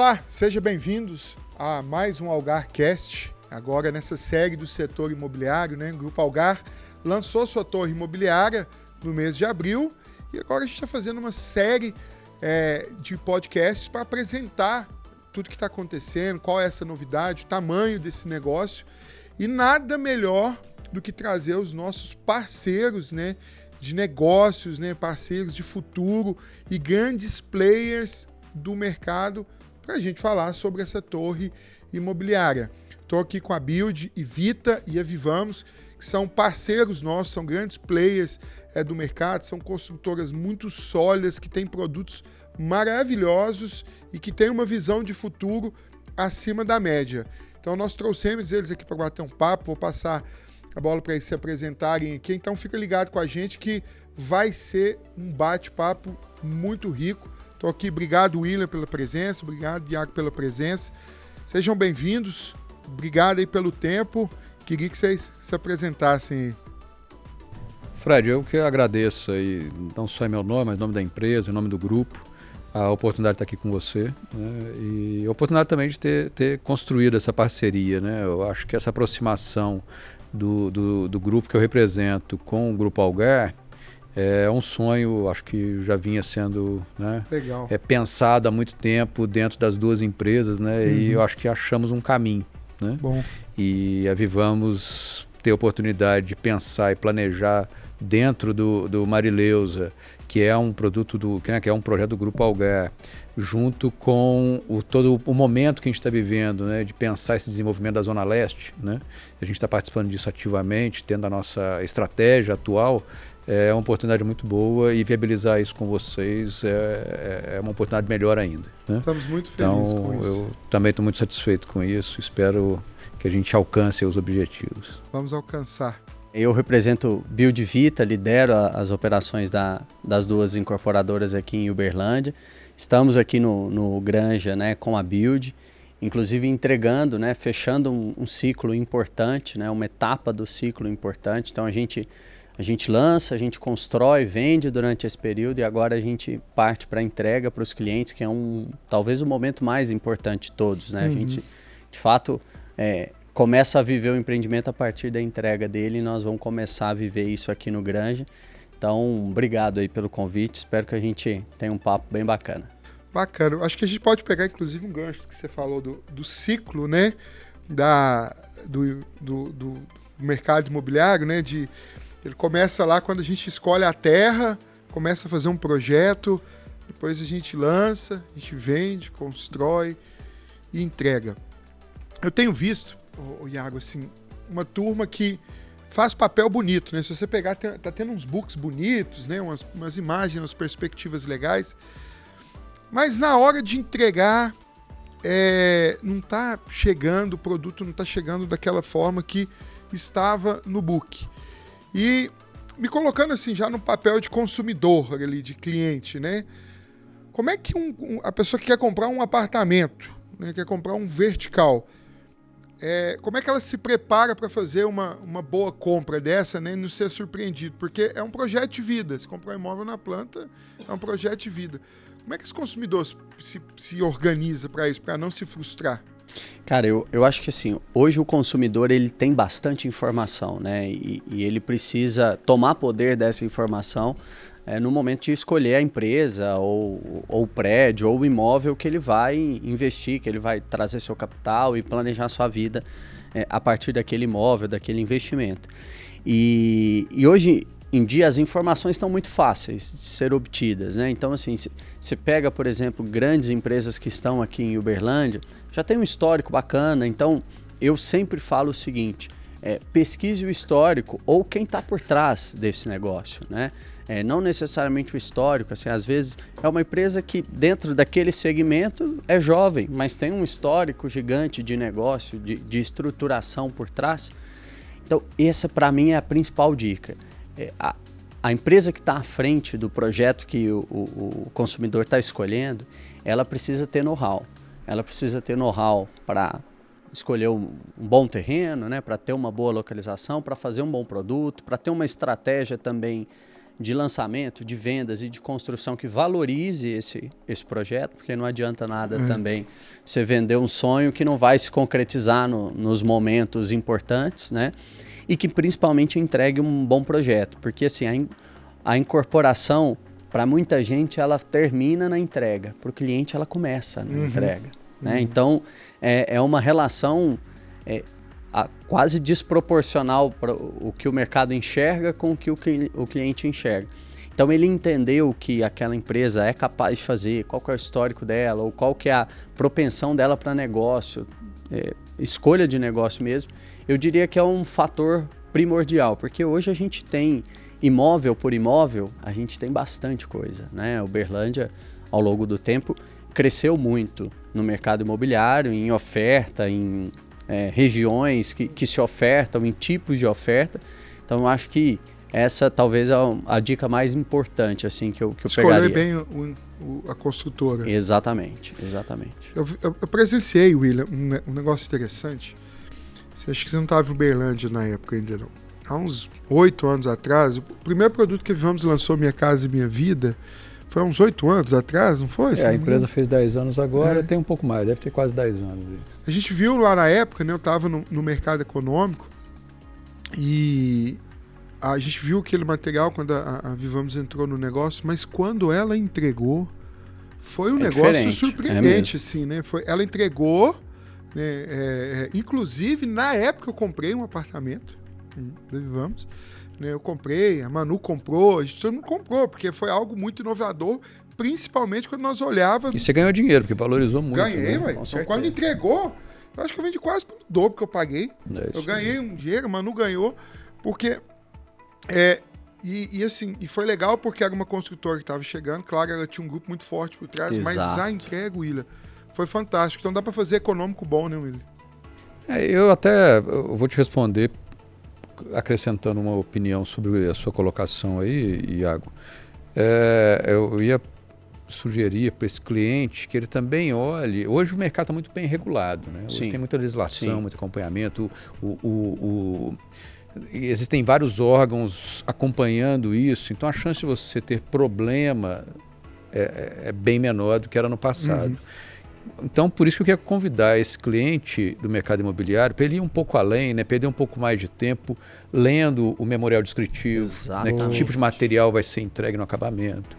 Olá, sejam bem-vindos a mais um AlgarCast, agora nessa série do setor imobiliário, né? O Grupo Algar lançou sua torre imobiliária no mês de abril e agora a gente está fazendo uma série de podcasts para apresentar tudo que está acontecendo, qual é essa novidade, o tamanho desse negócio e nada melhor do que trazer os nossos parceiros, né, de negócios, né, parceiros de futuro e grandes players do mercado para a gente falar sobre essa torre imobiliária. Estou aqui com a Build e Vita e a Vivamos, que são parceiros nossos, são grandes players do mercado, são construtoras muito sólidas, que têm produtos maravilhosos e que têm uma visão de futuro acima da média. Então nós trouxemos eles aqui para bater um papo, vou passar a bola para eles se apresentarem aqui, então fica ligado com a gente que vai ser um bate-papo muito rico. Estou aqui, obrigado William pela presença, obrigado Iago pela presença, sejam bem-vindos, obrigado aí pelo tempo, queria que vocês se apresentassem aí. Fred, eu que agradeço aí, não só em meu nome, mas em nome da empresa, em nome do grupo, a oportunidade de estar aqui com você, né? E a oportunidade também de ter construído essa parceria, né? Eu acho que essa aproximação do grupo que eu represento com o Grupo Algar é um sonho, acho que já vinha sendo, né, pensado há muito tempo dentro das duas empresas, né? E eu acho que achamos um caminho, né? Bom. E a Vivamos ter a oportunidade de pensar e planejar dentro do Marileusa, que é um produto que é um projeto do Grupo Algar, junto com todo o momento que a gente está vivendo, né, de pensar esse desenvolvimento da Zona Leste, né? A gente está participando disso ativamente, tendo a nossa estratégia atual, é uma oportunidade muito boa e viabilizar isso com vocês é uma oportunidade melhor ainda, né? Estamos muito felizes com isso. Eu também estou muito satisfeito com isso, espero que a gente alcance os objetivos. Vamos alcançar. Eu represento Build Vita, lidero as operações das duas incorporadoras aqui em Uberlândia. Estamos aqui no Granja, né, com a Build, inclusive entregando, né, fechando um ciclo importante, né, uma etapa do ciclo importante. Então a gente lança, a gente constrói, vende durante esse período e agora a gente parte para a entrega para os clientes, que é talvez o momento mais importante de todos, né? A gente, de fato, começa a viver o empreendimento a partir da entrega dele e nós vamos começar a viver isso aqui no Granja. Então, obrigado aí pelo convite, espero que a gente tenha um papo bem bacana. Bacana, acho que a gente pode pegar inclusive um gancho que você falou do ciclo, né, do mercado imobiliário, né, ele começa lá quando a gente escolhe a terra, começa a fazer um projeto, depois a gente lança, a gente vende, constrói e entrega. Eu tenho visto, Iago, assim, uma turma que faz papel bonito, né? Se você pegar, tá tendo uns books bonitos, né? Umas imagens, umas perspectivas legais, mas na hora de entregar, não tá chegando, o produto não tá chegando daquela forma que estava no book. E me colocando assim já no papel de consumidor ali, de cliente, né? Como é que a pessoa que quer comprar um apartamento, né, quer comprar um vertical, como é que ela se prepara para fazer uma boa compra dessa, né, e não ser surpreendido? Porque é um projeto de vida. Se comprar um imóvel na planta, é um projeto de vida. Como é que os consumidores se organizam para isso, para não se frustrar? Cara, eu acho que assim, hoje o consumidor ele tem bastante informação, né? E ele precisa tomar poder dessa informação no momento de escolher a empresa ou o prédio ou o imóvel que ele vai investir, que ele vai trazer seu capital e planejar sua vida a partir daquele imóvel, daquele investimento. E hoje em dia as informações estão muito fáceis de ser obtidas, né? Então assim, você pega, por exemplo, grandes empresas que estão aqui em Uberlândia, já tem um histórico bacana, então eu sempre falo o seguinte, pesquise o histórico ou quem está por trás desse negócio, né? Não necessariamente o histórico, assim, às vezes é uma empresa que dentro daquele segmento é jovem, mas tem um histórico gigante de negócio, de estruturação por trás. Então essa para mim é a principal dica. A empresa que está à frente do projeto que o consumidor está escolhendo, ela precisa ter know-how. Ela precisa ter know-how para escolher um bom terreno, né, para ter uma boa localização, para fazer um bom produto, para ter uma estratégia também de lançamento, de vendas e de construção que valorize esse projeto, porque não adianta nada também você vender um sonho que não vai se concretizar nos momentos importantes, né? E que principalmente entregue um bom projeto, porque assim, a incorporação, para muita gente, ela termina na entrega, para o cliente ela começa na entrega, né? Então, é uma relação quase desproporcional para o que o mercado enxerga com o que o cliente enxerga. Então, ele entendeu o que aquela empresa é capaz de fazer, qual que é o histórico dela, ou qual que é a propensão dela para negócio, escolha de negócio mesmo, eu diria que é um fator primordial, porque hoje a gente tem imóvel por imóvel, a gente tem bastante coisa, né? Uberlândia, ao longo do tempo, cresceu muito no mercado imobiliário, em oferta, em regiões que se ofertam, em tipos de oferta. Então, eu acho que essa talvez é a dica mais importante assim, que eu pegaria. Escolher bem a construtora. Exatamente. Eu presenciei, William, um negócio interessante. Você acha que você não estava em Uberlândia na época ainda, não? Há uns 8 anos atrás, o primeiro produto que a Vivamos lançou, Minha Casa e Minha Vida, foi há uns 8 anos atrás, não foi? A empresa fez 10 anos agora, tem um pouco mais, deve ter quase 10 anos. A gente viu lá na época, né, eu estava no mercado econômico, e a gente viu aquele material quando a Vivamos entrou no negócio, mas quando ela entregou, foi um negócio surpreendente, assim, né? Ela entregou, né, inclusive, na época eu comprei um apartamento da Vivamos, né? Eu comprei, a Manu comprou, todo mundo comprou, porque foi algo muito inovador, principalmente quando nós olhávamos... E você ganhou dinheiro, porque valorizou muito. Ganhei, ué. Então, quando entregou, eu acho que eu vendi quase pelo dobro que eu paguei. Eu ganhei um dinheiro, a Manu ganhou, porque... E foi legal porque era uma construtora que estava chegando, claro, ela tinha um grupo muito forte por trás, mas a entrega, William, foi fantástico. Então dá para fazer econômico bom, né, William? Eu vou te responder acrescentando uma opinião sobre a sua colocação aí, Iago. Eu ia sugerir para esse cliente que ele também olhe... Hoje o mercado está muito bem regulado, né? Hoje tem muita legislação, muito acompanhamento. Existem vários órgãos acompanhando isso, então a chance de você ter problema é bem menor do que era no passado. Então, por isso que eu quero convidar esse cliente do mercado imobiliário para ele ir um pouco além, né? Perder um pouco mais de tempo lendo o memorial descritivo, né? Que tipo de material vai ser entregue no acabamento,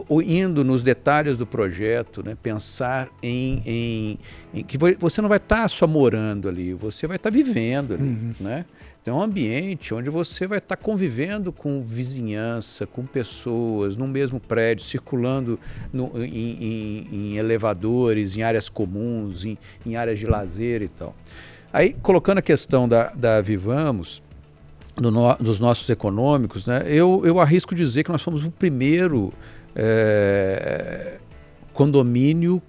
ou indo nos detalhes do projeto, né? Pensar em que você não vai estar só morando ali, você vai estar vivendo ali, né? Então é um ambiente onde você vai estar convivendo com vizinhança, com pessoas, no mesmo prédio, circulando em elevadores, em áreas comuns, em áreas de lazer e tal. Aí, colocando a questão da Vivamos, dos nossos econômicos, né, eu arrisco dizer que nós fomos o primeiro condomínio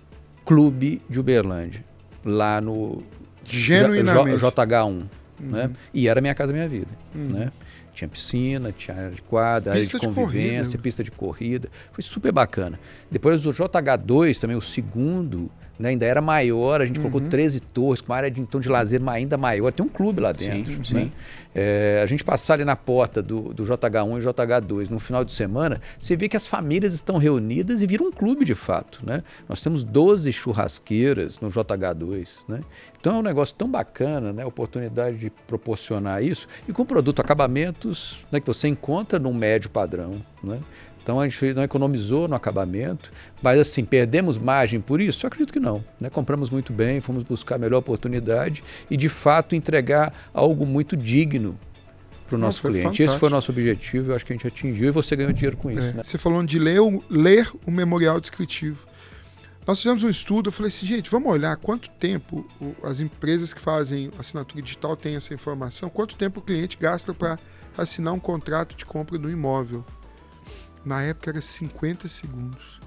clube de Uberlândia, lá no JH1. Né? E era Minha Casa Minha Vida, né? Tinha piscina, tinha área de quadra, área de convivência, pista de corrida. Foi super bacana. Depois o JH2 também, o segundo, né, ainda era maior. A gente colocou 13 torres, com uma área de lazer ainda maior. Tem um clube lá dentro. Né? A gente passar ali na porta do JH1 e JH2 no final de semana, você vê que as famílias estão reunidas e vira um clube de fato. Né? Nós temos 12 churrasqueiras no JH2. Né? Então é um negócio tão bacana, né? A oportunidade de proporcionar isso. E com produto acabamentos, né, que você encontra num médio padrão. Né? Então a gente não economizou no acabamento, mas assim, perdemos margem por isso? Eu acredito que não. Né? Compramos muito bem, fomos buscar a melhor oportunidade e de fato entregar algo muito digno para o nosso cliente. Fantástico. Esse foi o nosso objetivo, eu acho que a gente atingiu e você ganhou dinheiro com isso. Né? Você falou de ler o memorial descritivo. Nós fizemos um estudo, eu falei assim, gente, vamos olhar quanto tempo as empresas que fazem assinatura digital têm essa informação, quanto tempo o cliente gasta para assinar um contrato de compra do imóvel. Na época era 50 segundos.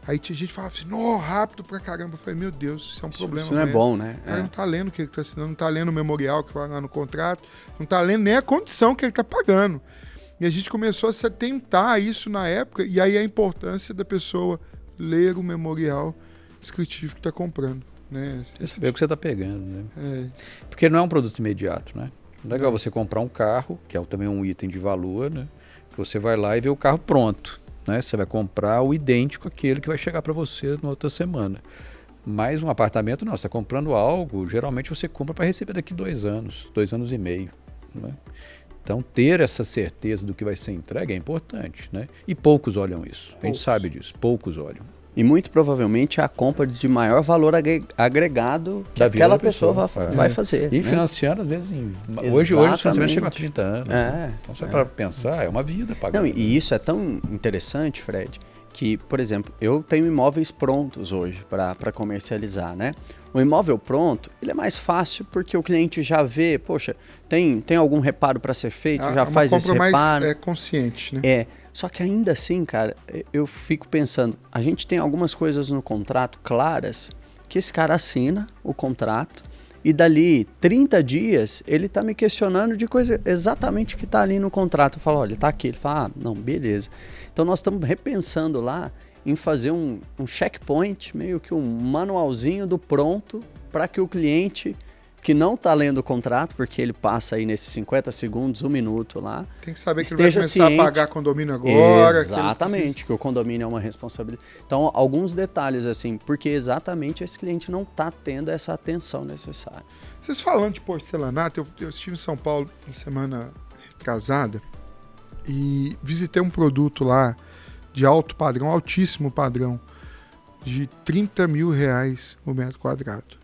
Aí tinha gente que falava assim, não, rápido pra caramba. Eu falei, meu Deus, isso é um problema. Isso não é bom, né? O cara não tá lendo o que ele tá assinando, não tá lendo o memorial que vai lá no contrato, não tá lendo nem a condição que ele tá pagando. E a gente começou a se atentar a isso na época, e aí a importância da pessoa ler o memorial descritivo que está comprando. Né? Você vê o que você está pegando. Né? Porque não é um produto imediato. Né? Não é legal você comprar um carro, que é também um item de valor, né? você vai lá e vê o carro pronto, né? Você vai comprar o idêntico àquele que vai chegar para você na outra semana. Mas um apartamento não, você está comprando algo, geralmente você compra para receber daqui 2 anos, 2 anos e meio, né? Então, ter essa certeza do que vai ser entregue é importante, né? E poucos olham isso. A gente sabe disso, poucos olham. E muito provavelmente é a compra de maior valor agregado que aquela pessoa vai fazer. E né? financiando, às vezes, hoje o financiamento chega a 30 anos. Né? Então, só para pensar, é uma vida pagando. Não, e isso é tão interessante, Fred, que, por exemplo, eu tenho imóveis prontos hoje para comercializar, né? O imóvel pronto, ele é mais fácil porque o cliente já vê, poxa, tem algum reparo para ser feito, já faz esse reparo. Uma compra mais consciente, né? Só que ainda assim, cara, eu fico pensando, a gente tem algumas coisas no contrato claras que esse cara assina o contrato e dali 30 dias ele tá me questionando de coisa exatamente que tá ali no contrato. Eu falo, olha, tá aqui. Ele fala, não, beleza. Então nós estamos repensando lá em fazer um checkpoint, meio que um manualzinho do pronto para que o cliente que não está lendo o contrato, porque ele passa aí nesses 50 segundos, 1 minuto lá. Tem que saber que ele vai começar a pagar condomínio agora. Exatamente, que o condomínio é uma responsabilidade. Então, alguns detalhes assim, porque exatamente esse cliente não está tendo essa atenção necessária. Vocês falando de porcelanato, eu estive em São Paulo na semana retrasada e visitei um produto lá de alto padrão, altíssimo padrão, de R$30 mil o metro quadrado.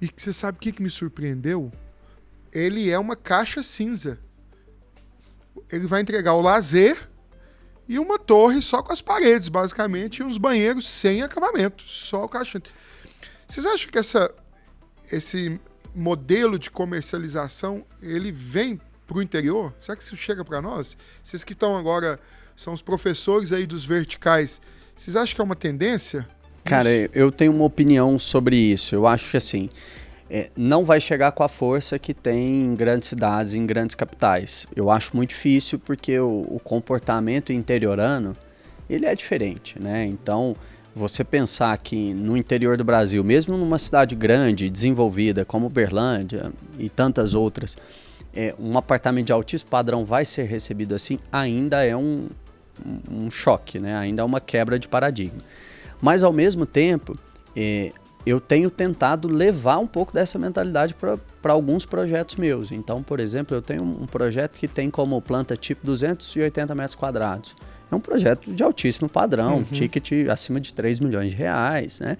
E você sabe o que me surpreendeu? Ele é uma caixa cinza. Ele vai entregar o lazer e uma torre só com as paredes, basicamente, e uns banheiros sem acabamento, só o caixa. Vocês acham que esse modelo de comercialização, ele vem para o interior? Será que isso chega para nós? Vocês que estão agora, são os professores aí dos verticais, vocês acham que é uma tendência? Cara, eu tenho uma opinião sobre isso. Eu acho que assim, não vai chegar com a força que tem em grandes cidades, em grandes capitais. Eu acho muito difícil porque o comportamento interiorano, ele é diferente, né? Então, você pensar que no interior do Brasil, mesmo numa cidade grande, desenvolvida, como Uberlândia e tantas outras, um apartamento de altíssimo padrão vai ser recebido assim, ainda é um choque, né? Ainda é uma quebra de paradigma. Mas, ao mesmo tempo, eu tenho tentado levar um pouco dessa mentalidade para alguns projetos meus. Então, por exemplo, eu tenho um projeto que tem como planta tipo 280 metros quadrados. É um projeto de altíssimo padrão, ticket acima de 3 milhões de reais, né?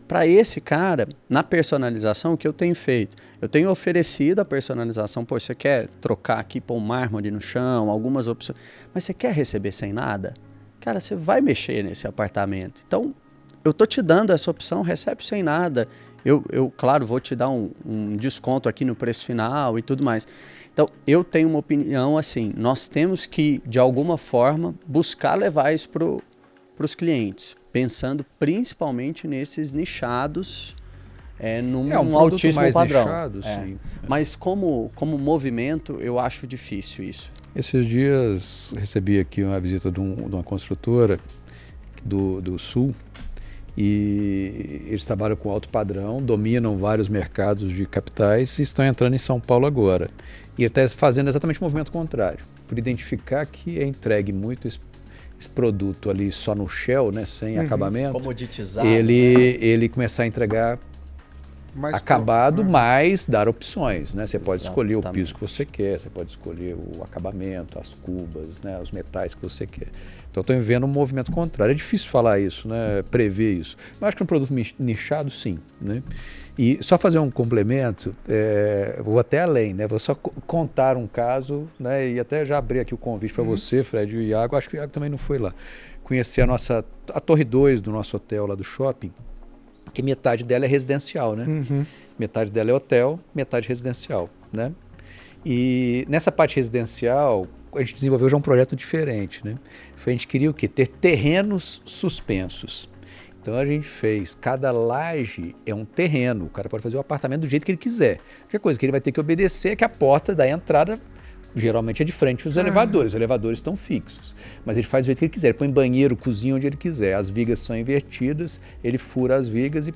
Para esse cara, na personalização, o que eu tenho feito? Eu tenho oferecido a personalização. Pô, você quer trocar aqui, pôr um mármore no chão, algumas opções, mas você quer receber sem nada? Cara, você vai mexer nesse apartamento. Então, eu tô te dando essa opção, recebe sem nada. Eu claro, vou te dar um desconto aqui no preço final e tudo mais. Então, eu tenho uma opinião assim, nós temos que, de alguma forma, buscar levar isso para os clientes, pensando principalmente nesses nichados, num altíssimo padrão. Nichado, sim. Mas como movimento, eu acho difícil isso. Esses dias recebi aqui uma visita de uma construtora do Sul e eles trabalham com alto padrão, dominam vários mercados de capitais e estão entrando em São Paulo agora. E até fazendo exatamente o movimento contrário, por identificar que é entregue muito esse produto ali só no shell, né, sem acabamento. Comoditizado. Ele começar a entregar mais acabado, mas dar opções, né? Você pode escolher o piso que você quer, você pode escolher o acabamento, as cubas, né? Os metais que você quer. Então, estou vendo um movimento contrário. É difícil falar isso, né? Prever isso. Mas acho que um produto nichado, sim, né? E só fazer um complemento, vou até além, né? Vou só contar um caso, né? E até já abri aqui o convite para você, Fred e o Iago. Acho que o Iago também não foi lá. Conhecer a Torre 2 do nosso hotel lá do shopping, que metade dela é residencial, né? Metade dela é hotel, metade residencial, né? E nessa parte residencial, a gente desenvolveu já um projeto diferente, né? A gente queria o quê? Ter terrenos suspensos. Então a gente fez, cada laje é um terreno, o cara pode fazer o apartamento do jeito que ele quiser. A única coisa que ele vai ter que obedecer é que a porta da entrada geralmente é de frente os elevadores. Os elevadores estão fixos. Mas ele faz do jeito que ele quiser. Ele põe banheiro, cozinha onde ele quiser. As vigas são invertidas, ele fura as vigas e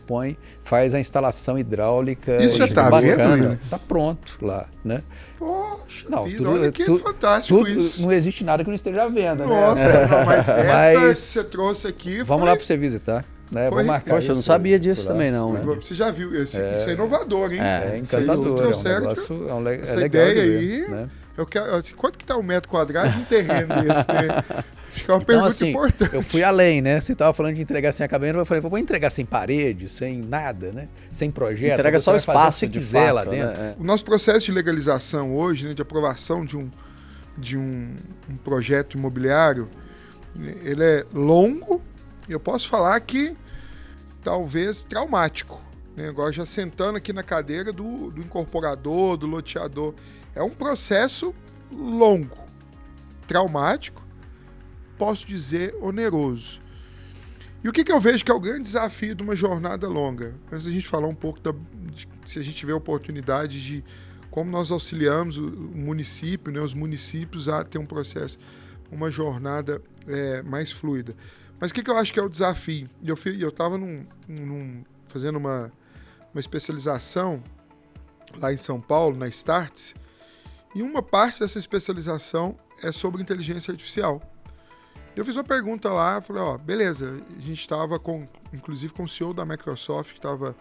faz a instalação hidráulica. Isso já está vendo? Está pronto lá, né? Poxa não, vida, olha que fantástico isso. Não existe nada que não esteja à venda, Nossa, né? não, mas essa que você trouxe aqui Vamos lá para você visitar. Né? Vou marcar. Poxa, eu não sabia disso também, não. Né? Você já viu, isso é inovador, hein? É encantador, essa legal ideia aí, né? Eu quero, assim, quanto que está um metro quadrado de um terreno desse, né? Acho que é uma pergunta importante. Eu fui além, né? Você estava falando de entregar sem acabamento, eu falei, vou entregar sem parede, sem nada, né? Sem projeto. Entrega só o espaço, se você quiser lá dentro. Né? O nosso processo de legalização hoje, né, de aprovação de um projeto imobiliário, ele é longo. Eu posso falar que talvez traumático, né? Agora já sentando aqui na cadeira do incorporador, do loteador. É um processo longo, traumático, posso dizer oneroso. E o que eu vejo que é o grande desafio de uma jornada longa? Antes da gente falar um pouco se a gente vê a oportunidade de como nós auxiliamos o município, né, os municípios a ter um processo, uma jornada mais fluida. Mas o que eu acho que é o desafio? Eu estava fazendo uma especialização lá em São Paulo, na Startse, e uma parte dessa especialização é sobre inteligência artificial. Eu fiz uma pergunta lá, falei, beleza, a gente estava inclusive com o CEO da Microsoft, que estava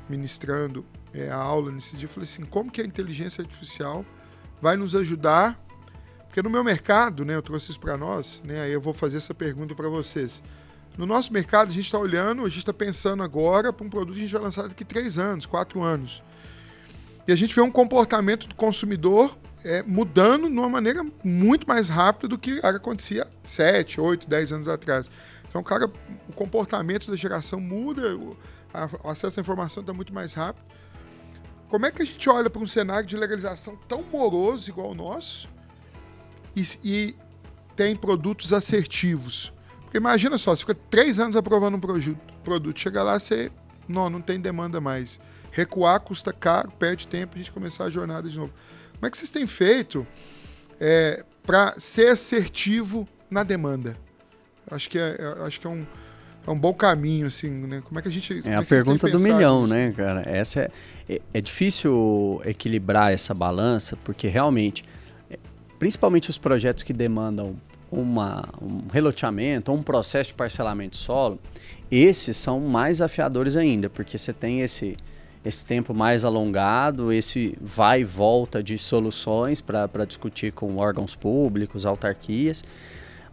ministrando a aula nesse dia, eu falei assim, como que a inteligência artificial vai nos ajudar? Porque no meu mercado, né, eu trouxe isso para nós, né, aí eu vou fazer essa pergunta para vocês. No nosso mercado, a gente está olhando, a gente está pensando agora para um produto que a gente vai lançar daqui 3 anos, 4 anos. E a gente vê um comportamento do consumidor mudando de uma maneira muito mais rápida do que acontecia 7, 8, 10 anos atrás. Então, o comportamento da geração muda, o acesso à informação está muito mais rápido. Como é que a gente olha para um cenário de legalização tão moroso igual o nosso e tem produtos assertivos? Porque imagina só, você fica 3 anos aprovando um produto, chega lá, você não tem demanda mais. Recuar custa caro, perde tempo, a gente começar a jornada de novo. Como é que vocês têm feito para ser assertivo na demanda? Acho que é um bom caminho, assim, né? Como é que a gente... É a pergunta do milhão, né, cara? Essa é difícil equilibrar essa balança, porque realmente, principalmente os projetos que demandam um reloteamento ou um processo de parcelamento de solo, esses são mais afiadores ainda, porque você tem esse tempo mais alongado, esse vai e volta de soluções para discutir com órgãos públicos, autarquias.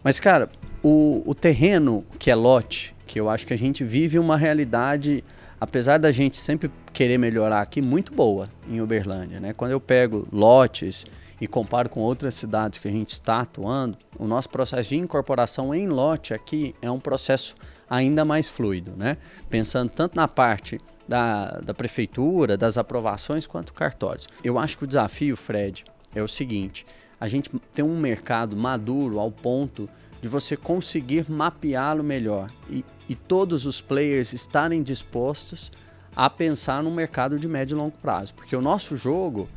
Mas, cara, o terreno que é lote, que eu acho que a gente vive uma realidade, apesar da gente sempre querer melhorar aqui, muito boa em Uberlândia, né? Quando eu pego lotes e comparo com outras cidades que a gente está atuando, o nosso processo de incorporação em lote aqui é um processo ainda mais fluido, né? Pensando tanto na parte da prefeitura, das aprovações, quanto cartórios. Eu acho que o desafio, Fred, é o seguinte: a gente tem um mercado maduro ao ponto de você conseguir mapeá-lo melhor e todos os players estarem dispostos a pensar num mercado de médio e longo prazo. Porque o nosso jogo,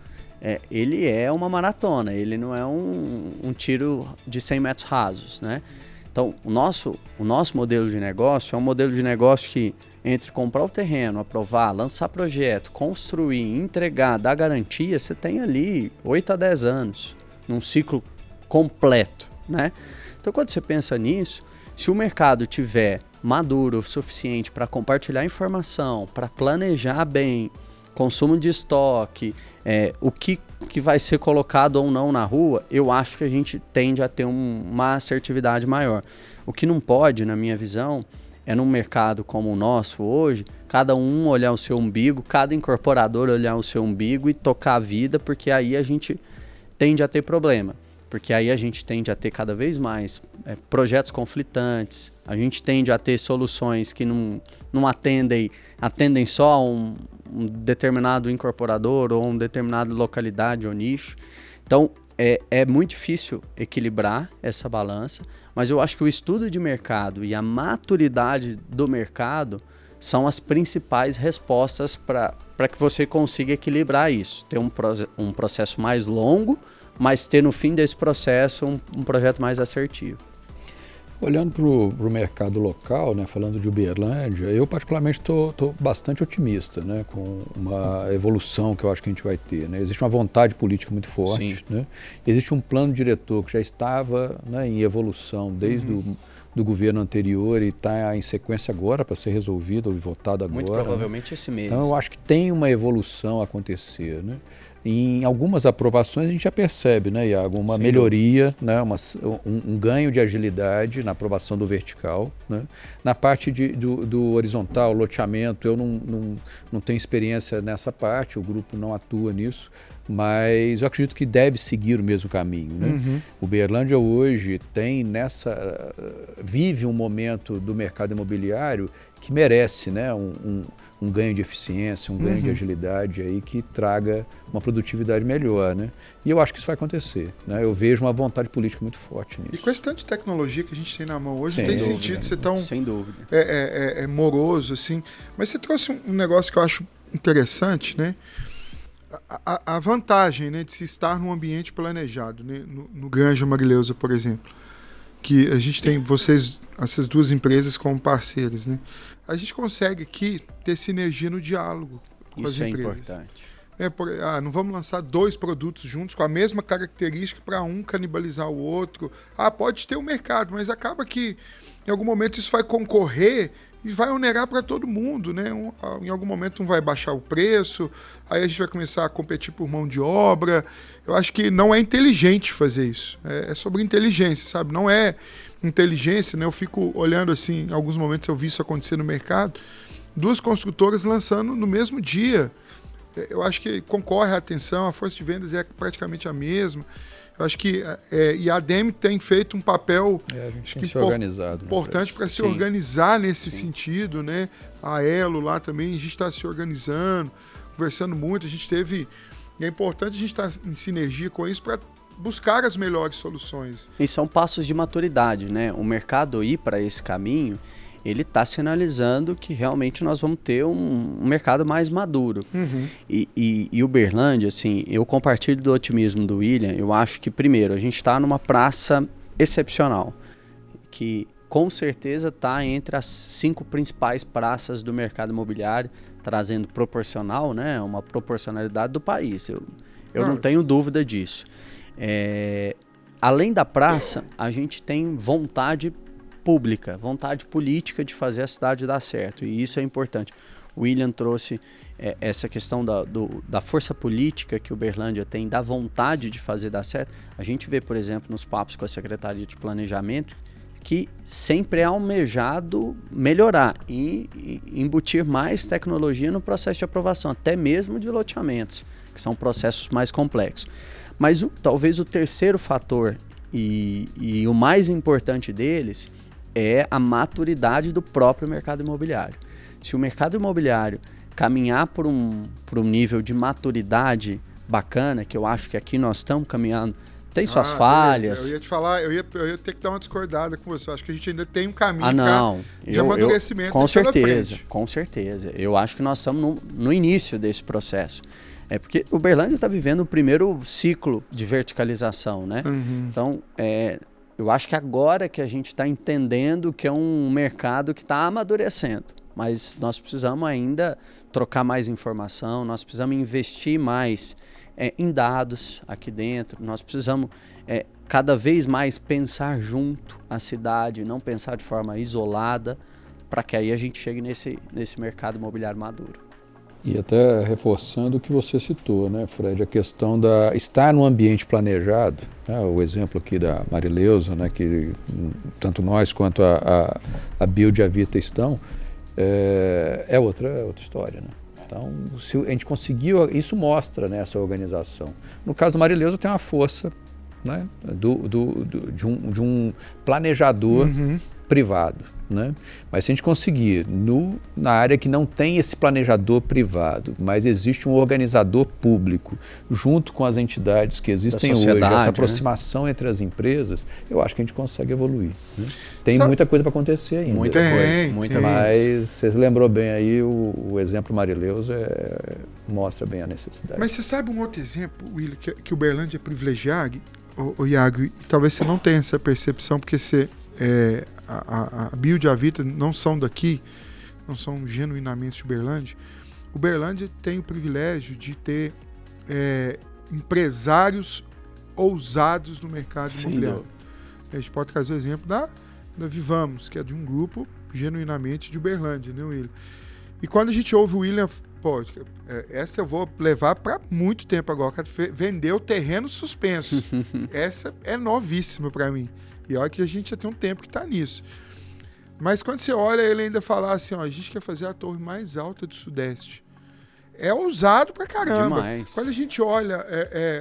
ele é uma maratona, ele não é um tiro de 100 metros rasos, né? Então, o nosso modelo de negócio é um modelo de negócio que, entre comprar o terreno, aprovar, lançar projeto, construir, entregar, dar garantia, você tem ali 8 a 10 anos, num ciclo completo, né? Então, quando você pensa nisso, se o mercado tiver maduro o suficiente para compartilhar informação, para planejar bem, consumo de estoque, o que vai ser colocado ou não na rua, eu acho que a gente tende a ter uma assertividade maior. O que não pode, na minha visão, é num mercado como o nosso hoje, cada um olhar o seu umbigo, cada incorporador olhar o seu umbigo e tocar a vida, porque aí a gente tende a ter problema. Porque aí a gente tende a ter cada vez mais projetos conflitantes, a gente tende a ter soluções que não atendem só a um determinado incorporador ou uma determinada localidade ou nicho. Então, é muito difícil equilibrar essa balança, mas eu acho que o estudo de mercado e a maturidade do mercado são as principais respostas para que você consiga equilibrar isso. Ter um processo mais longo, mas ter no fim desse processo um projeto mais assertivo. Olhando para o mercado local, né, falando de Uberlândia, eu particularmente estou bastante otimista, né, com uma evolução que eu acho que a gente vai ter, né? Existe uma vontade política muito forte, né? Existe um plano diretor que já estava, né, em evolução desde do governo anterior e está em sequência agora para ser resolvido e votado agora. Muito provavelmente, né? Esse mês. Então eu acho que tem uma evolução a acontecer, né? Em algumas aprovações a gente já percebe, né, Iago, uma melhoria, né, um ganho de agilidade na aprovação do vertical, né? Na parte do horizontal, loteamento, eu não tenho experiência nessa parte, o grupo não atua nisso, mas eu acredito que deve seguir o mesmo caminho, né? Uberlândia hoje vive um momento do mercado imobiliário que merece, né, um ganho de eficiência, um ganho de agilidade aí que traga uma produtividade melhor, né? E eu acho que isso vai acontecer, né? Eu vejo uma vontade política muito forte nisso. E com esse tanto de tecnologia que a gente tem na mão hoje, Sem tem dúvida, sentido ser tão... Sem dúvida. moroso, assim. Mas você trouxe um negócio que eu acho interessante, né? A vantagem, né, de se estar num ambiente planejado, né? No Granja Marileusa, por exemplo, que a gente tem essas duas empresas como parceiras, né? A gente consegue aqui ter sinergia no diálogo com as empresas. Isso é importante. Não vamos lançar 2 produtos juntos com a mesma característica para um canibalizar o outro. Pode ter um mercado, mas acaba que em algum momento isso vai concorrer e vai onerar para todo mundo, né? Em algum momento um vai baixar o preço, aí a gente vai começar a competir por mão de obra. Eu acho que não é inteligente fazer isso. É sobre inteligência, sabe? Não é inteligência, né? Eu fico olhando assim, em alguns momentos eu vi isso acontecer no mercado, 2 construtoras lançando no mesmo dia. Eu acho que concorre a atenção, a força de vendas é praticamente a mesma. Eu acho que e a ADEME tem feito um papel a gente tem se organizado, importante para se organizar nesse sentido, né? A Elo lá também, a gente está se organizando, conversando muito. É importante a gente estar em sinergia com isso para buscar as melhores soluções. E são passos de maturidade, né? O mercado ir para esse caminho, ele está sinalizando que realmente nós vamos ter um mercado mais maduro. E Uberlândia, assim, eu compartilho do otimismo do William. Eu acho que, primeiro, a gente está numa praça excepcional, que com certeza está entre as 5 principais praças do mercado imobiliário, trazendo proporcional, né, uma proporcionalidade do país. Eu não tenho dúvida disso. Além da praça, a gente tem vontade pública, vontade política de fazer a cidade dar certo, e isso é importante. O William trouxe essa questão da força política que Uberlândia tem, da vontade de fazer dar certo. A gente vê, por exemplo, nos papos com a Secretaria de Planejamento, que sempre é almejado melhorar e embutir mais tecnologia no processo de aprovação, até mesmo de loteamentos, que são processos mais complexos. Mas talvez o terceiro fator e o mais importante deles é a maturidade do próprio mercado imobiliário. Se o mercado imobiliário caminhar por um nível de maturidade bacana, que eu acho que aqui nós estamos caminhando, tem suas falhas. Eu ia te falar, eu ia ter que dar uma discordada com você. Eu acho que a gente ainda tem um caminho de amadurecimento. Com certeza. Eu acho que nós estamos no início desse processo. Porque Uberlândia está vivendo o primeiro ciclo de verticalização, né? Então, eu acho que agora que a gente está entendendo que é um mercado que está amadurecendo, mas nós precisamos ainda trocar mais informação, nós precisamos investir mais em dados aqui dentro, nós precisamos cada vez mais pensar junto à cidade, não pensar de forma isolada, para que aí a gente chegue nesse mercado imobiliário maduro. E até reforçando o que você citou, né, Fred, a questão da estar num ambiente planejado, né, o exemplo aqui da Marileusa, né, que tanto nós quanto a Build e a Vita estão, é outra história, né? Então, se a gente conseguiu, isso mostra, né, essa organização. No caso do Marileusa tem uma força, né, de um planejador privado, né? Mas se a gente conseguir, na área que não tem esse planejador privado, mas existe um organizador público, junto com as entidades que existem hoje, essa aproximação entre as empresas, eu acho que a gente consegue evoluir, né? Tem muita coisa para acontecer ainda. Muita coisa. Mas você lembrou bem aí, o exemplo Marileus mostra bem a necessidade. Mas você sabe um outro exemplo, William, que Uberlândia é privilegiado, Iago, e talvez você não tenha essa percepção, porque a Build e a Vita não são daqui, não são genuinamente de Uberlândia. Uberlândia tem o privilégio de ter empresários ousados no mercado imobiliário. A gente pode trazer o exemplo da Vivamos, que é de um grupo genuinamente de Uberlândia, né, William? E quando a gente ouve o William, essa eu vou levar para muito tempo agora, vender o terreno suspenso. Essa é novíssima para mim. E olha que a gente já tem um tempo que está nisso. Mas quando você olha, ele ainda fala assim, a gente quer fazer a torre mais alta do Sudeste. É ousado pra caramba. Demais. Quando a gente olha,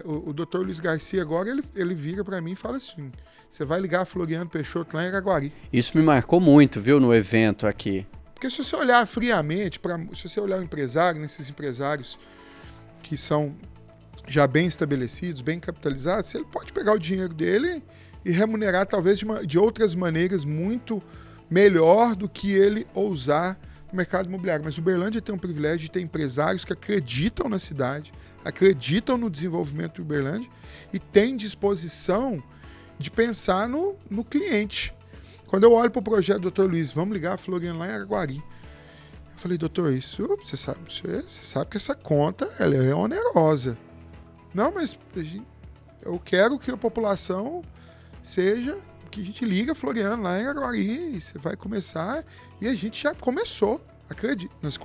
o Dr. Luiz Garcia agora, ele vira para mim e fala assim, você vai ligar a Floriano Peixoto lá em Araguari. Isso me marcou muito, viu, no evento aqui. Porque se você olhar friamente, se você olhar o empresário, nesses empresários que são já bem estabelecidos, bem capitalizados, ele pode pegar o dinheiro dele e remunerar talvez de outras maneiras muito melhor do que ele ousar no mercado imobiliário. Mas Uberlândia tem um privilégio de ter empresários que acreditam na cidade, acreditam no desenvolvimento de Uberlândia e têm disposição de pensar no cliente. Quando eu olho para o projeto do Dr. Luiz, vamos ligar a Floriano lá em Araguari. Eu falei, doutor, você sabe que essa conta ela é onerosa. Não, mas eu quero que a população seja que a gente liga a Floriano lá em Araguari, e você vai começar, e a gente já começou, acredito, nós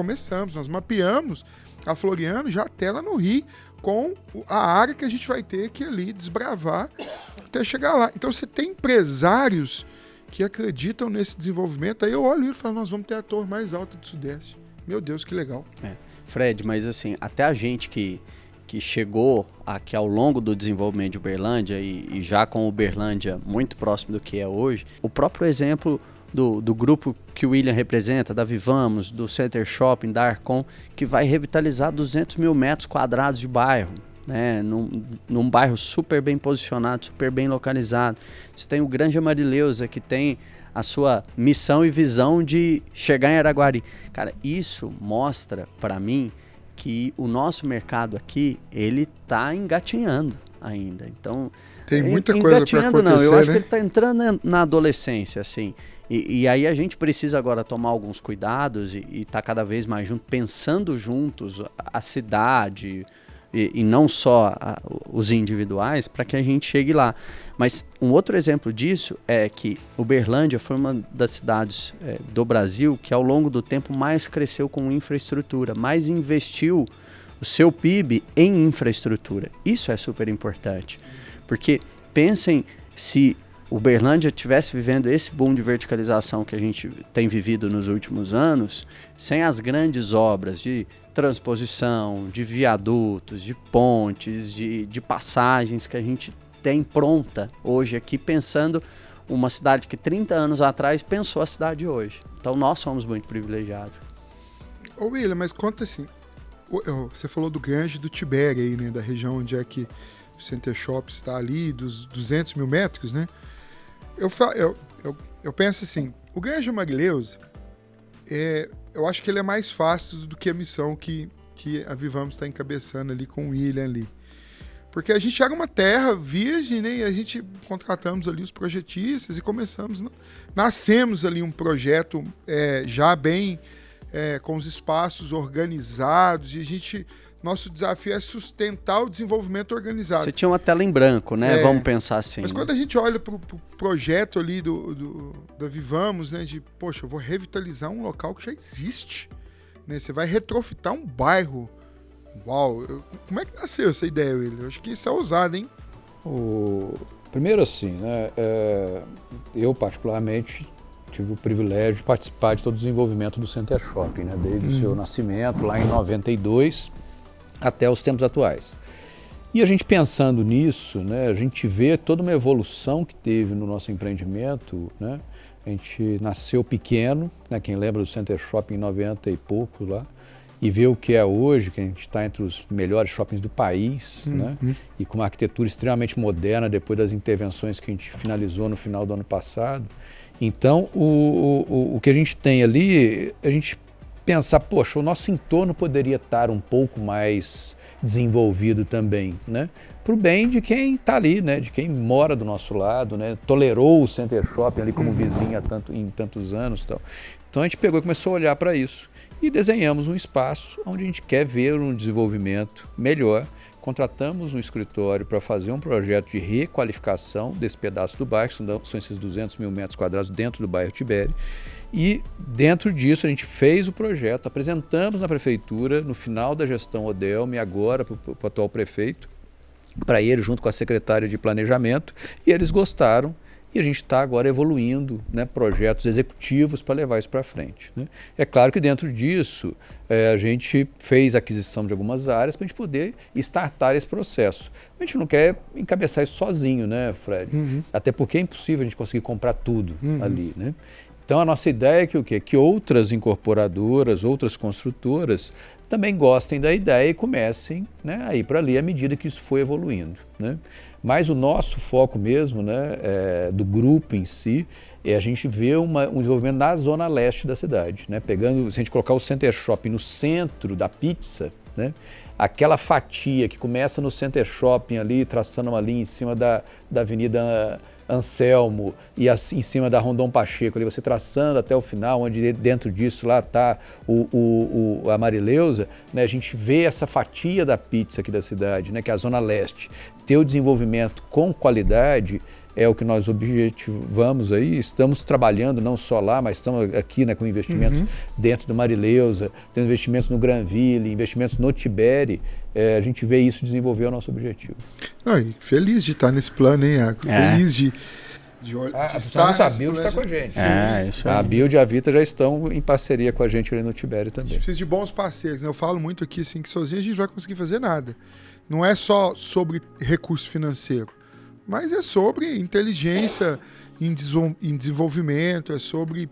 mapeamos a Floriano já até lá no Rio, com a área que a gente vai ter que ali desbravar até chegar lá. Então você tem empresários que acreditam nesse desenvolvimento, aí eu olho e falo, nós vamos ter a torre mais alta do Sudeste. Meu Deus, que legal. Fred, mas assim, até a gente que chegou aqui ao longo do desenvolvimento de Uberlândia e já com Uberlândia muito próximo do que é hoje, o próprio exemplo do grupo que o William representa, da Vivamos, do Center Shopping, da Arcon, que vai revitalizar 200 mil metros quadrados de bairro, né, num bairro super bem posicionado, super bem localizado. Você tem o Grande Amarilleusa, que tem a sua missão e visão de chegar em Araguari. Cara, isso mostra para mim que o nosso mercado aqui, ele tá engatinhando ainda. Então, tem muita coisa para acontecer, não, eu acho né? que ele tá entrando na adolescência, assim. E aí a gente precisa agora tomar alguns cuidados e tá cada vez mais junto, pensando juntos a cidade e não só os individuais, para que a gente chegue lá. Mas um outro exemplo disso é que Uberlândia foi uma das cidades do Brasil que ao longo do tempo mais cresceu com infraestrutura, mais investiu o seu PIB em infraestrutura. Isso é super importante, porque pensem se Uberlândia estivesse vivendo esse boom de verticalização que a gente tem vivido nos últimos anos, sem as grandes obras de transposição, de viadutos, de pontes, de passagens que a gente tem pronta hoje aqui, pensando uma cidade que 30 anos atrás pensou a cidade de hoje. Então nós somos muito privilegiados. Ô William, mas conta assim, você falou do Grande do Tibério aí, né, da região onde é que o Center Shop está ali, dos 200 mil metros, né? Eu penso assim, o Grande Amarilleusa, eu acho que ele é mais fácil do que a missão que a Vivamos está encabeçando ali com o William ali. Porque a gente era uma terra virgem, né? E a gente contratamos ali os projetistas e nascemos ali um projeto já bem com os espaços organizados, e nosso desafio é sustentar o desenvolvimento organizado. Você tinha uma tela em branco, né? Vamos pensar assim. Mas quando a gente olha para o projeto ali da Vivamos, né? Poxa, eu vou revitalizar um local que já existe, né? Você vai retrofitar um bairro. Uau! Como é que nasceu essa ideia, William? Eu acho que isso é ousado, hein? Primeiro assim, né? Eu particularmente tive o privilégio de participar de todo o desenvolvimento do Center Shopping, né? Desde o seu nascimento, lá em 92, até os tempos atuais. E a gente pensando nisso, né, a gente vê toda uma evolução que teve no nosso empreendimento, né, A gente nasceu pequeno, né? Quem lembra do Center Shopping em 90 e pouco lá, e vê o que é hoje, que a gente está entre os melhores shoppings do país, né? E com uma arquitetura extremamente moderna depois das intervenções que a gente finalizou no final do ano passado. Então, o que a gente tem ali, a gente pensar, poxa, o nosso entorno poderia estar um pouco mais desenvolvido também, né? Para o bem de quem está ali, né? De quem mora do nosso lado, né? Tolerou o Center Shopping ali como vizinho em tantos anos e tal. Então a gente pegou e começou a olhar para isso e desenhamos um espaço onde a gente quer ver um desenvolvimento melhor. Contratamos um escritório para fazer um projeto de requalificação desse pedaço do bairro, são esses 200 mil metros quadrados dentro do bairro Tibério. E dentro disso a gente fez o projeto, apresentamos na prefeitura, no final da gestão Odelme, agora para o atual prefeito, para ele junto com a secretária de planejamento, e eles gostaram. E a gente está agora evoluindo, né, projetos executivos para levar isso para frente, né? É claro que dentro disso a gente fez aquisição de algumas áreas para a gente poder startar esse processo. A gente não quer encabeçar isso sozinho, né, Fred? Até porque é impossível a gente conseguir comprar tudo ali, né? Então a nossa ideia é que o quê? Que outras incorporadoras, outras construtoras também gostem da ideia e comecem, né, a ir para ali à medida que isso foi evoluindo, né? Mas o nosso foco mesmo, né, do grupo em si, é a gente ver um desenvolvimento na zona leste da cidade, né? Pegando, se a gente colocar o Center Shopping no centro da pizza, né, aquela fatia que começa no Center Shopping ali, traçando uma linha em cima da Avenida Anselmo e assim, em cima da Rondon Pacheco, ali você traçando até o final, onde dentro disso lá está a Marileusa, né, a gente vê essa fatia da pizza aqui da cidade, né, que é a Zona Leste. Ter o desenvolvimento com qualidade é o que nós objetivamos aí, estamos trabalhando não só lá, mas estamos aqui, né, com investimentos dentro do Marileusa, temos investimentos no Granville, investimentos no Tibério, a gente vê isso desenvolver o nosso objetivo. Feliz de estar nesse plano, hein, Iago? Feliz de estar. A Build está com a gente. Isso aí. A Build e a Vita já estão em parceria com a gente ali no Tibério também. A gente precisa de bons parceiros, né? Eu falo muito aqui assim, que sozinho a gente não vai conseguir fazer nada. Não é só sobre recurso financeiro, mas é sobre inteligência em desenvolvimento, é sobre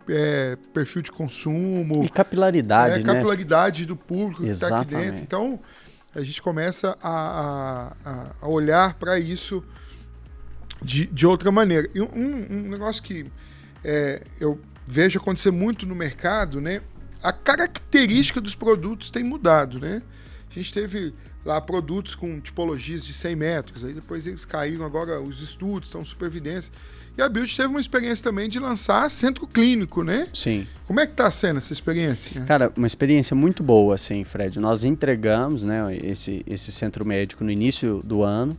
perfil de consumo. E capilaridade, né? Capilaridade do público que está aqui dentro. Então, a gente começa a olhar para isso de outra maneira. E um negócio que eu vejo acontecer muito no mercado, né? A característica dos produtos tem mudado, né? A gente teve lá produtos com tipologias de 100 metros, aí depois eles caíram, agora os estudos estão super evidência. E a Build teve uma experiência também de lançar centro clínico, né? Sim. Como é que está sendo essa experiência? Cara, uma experiência muito boa, assim, Fred. Nós entregamos, né, esse centro médico no início do ano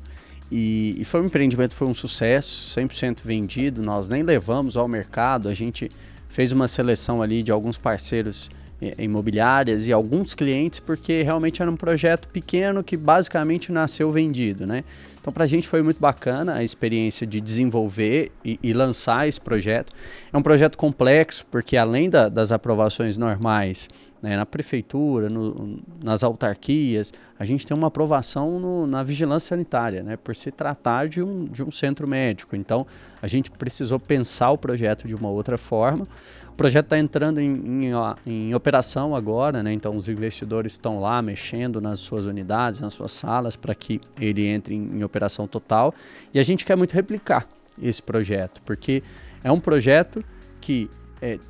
e foi um empreendimento, foi um sucesso, 100% vendido, nós nem levamos ao mercado, a gente fez uma seleção ali de alguns parceiros imobiliárias e alguns clientes, porque realmente era um projeto pequeno que basicamente nasceu vendido, né? Então, para a gente foi muito bacana a experiência de desenvolver e lançar esse projeto. É um projeto complexo, porque além das aprovações normais, né, na prefeitura, nas autarquias, a gente tem uma aprovação na vigilância sanitária, né, por se tratar de um centro médico. Então, a gente precisou pensar o projeto de uma outra forma. O projeto está entrando em operação agora, né? Então os investidores estão lá mexendo nas suas unidades, nas suas salas, para que ele entre em operação total. E a gente quer muito replicar esse projeto, porque é um projeto que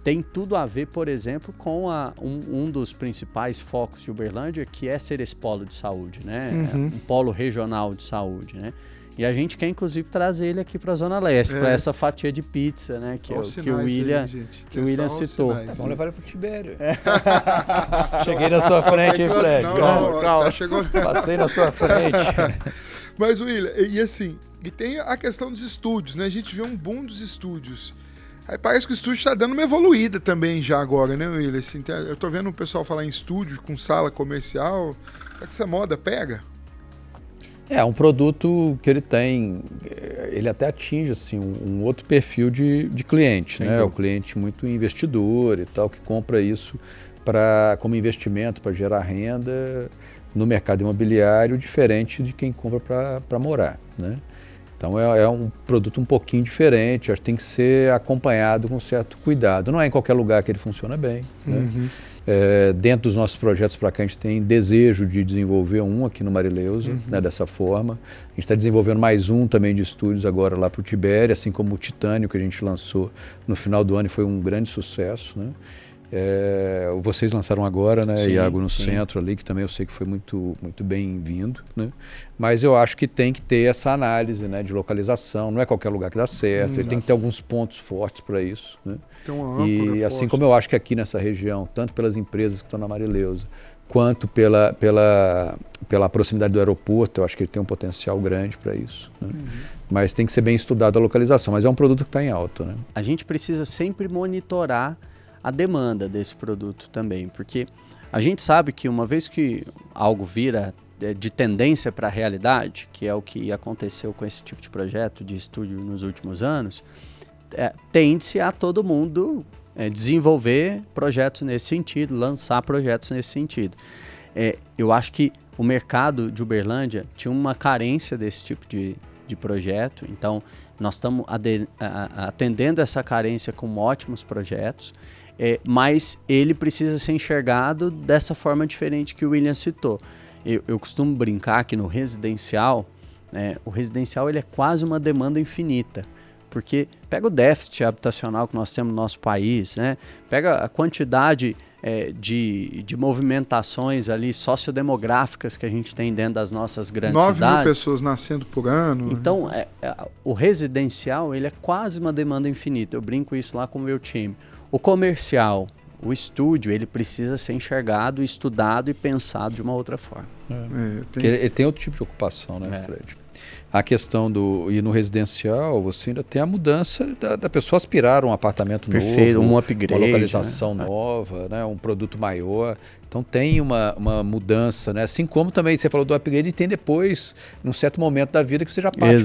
tem tudo a ver, por exemplo, com um dos principais focos de Uberlândia, que é ser esse polo de saúde, né? Um polo regional de saúde, né? E a gente quer, inclusive, trazer ele aqui para a Zona Leste, para essa fatia de pizza, né? Que o William citou. Vamos levar ele para o Tibério. Cheguei na sua frente, hein, Fred? Chegou. Passei na sua frente. Mas, William, e assim, e tem a questão dos estúdios, né? A gente vê um boom dos estúdios. Aí parece que o estúdio está dando uma evoluída também já agora, né, William? Assim, eu tô vendo o pessoal falar em estúdio com sala comercial. Será que essa moda pega? É um produto que ele até atinge assim, um outro perfil de cliente, né? O cliente muito investidor e tal, que compra isso como investimento para gerar renda no mercado imobiliário, diferente de quem compra para morar, né? Então é um produto um pouquinho diferente, acho que tem que ser acompanhado com certo cuidado. Não é em qualquer lugar que ele funciona bem. Né? Dentro dos nossos projetos para cá, a gente tem desejo de desenvolver um aqui no Marileusa, né, dessa forma. A gente está desenvolvendo mais um também de estúdios agora lá para o Tibério, assim como o Titânio, que a gente lançou no final do ano e foi um grande sucesso. Né? Vocês lançaram agora, né, sim, Iago, no centro ali, que também eu sei que foi muito, muito bem-vindo, né? Mas eu acho que tem que ter essa análise, né, de localização, não é qualquer lugar que dá certo, ele tem que ter alguns pontos fortes para isso. Né? E assim como eu acho que aqui nessa região, tanto pelas empresas que estão na Marileusa, quanto pela proximidade do aeroporto, eu acho que ele tem um potencial grande para isso. Né? Mas tem que ser bem estudado a localização, mas é um produto que está em alta. Né? A gente precisa sempre monitorar a demanda desse produto também, porque a gente sabe que uma vez que algo vira de tendência para a realidade, que é o que aconteceu com esse tipo de projeto de estúdio nos últimos anos, tende-se a todo mundo desenvolver projetos nesse sentido, lançar projetos nesse sentido. Eu acho que o mercado de Uberlândia tinha uma carência desse tipo de projeto, então nós estamos atendendo essa carência com ótimos projetos, mas ele precisa ser enxergado dessa forma diferente que o William citou. Eu costumo brincar que no residencial, o residencial ele é quase uma demanda infinita, porque pega o déficit habitacional que nós temos no nosso país, né? Pega a quantidade de movimentações ali sociodemográficas que a gente tem dentro das nossas grandes 9 cidades. 9 mil pessoas nascendo por ano. Então, o residencial ele é quase uma demanda infinita. Eu brinco isso lá com o meu time. O comercial, o estúdio, ele precisa ser enxergado, estudado e pensado de uma outra forma. Ele tem outro tipo de ocupação, né, Fred? A questão e no residencial, você ainda tem a mudança da pessoa aspirar a um apartamento Perfeito, novo, um upgrade, uma localização nova, né, um produto maior. Então tem uma mudança, né? Assim como também você falou do upgrade, e tem depois, num certo momento da vida, que você já parte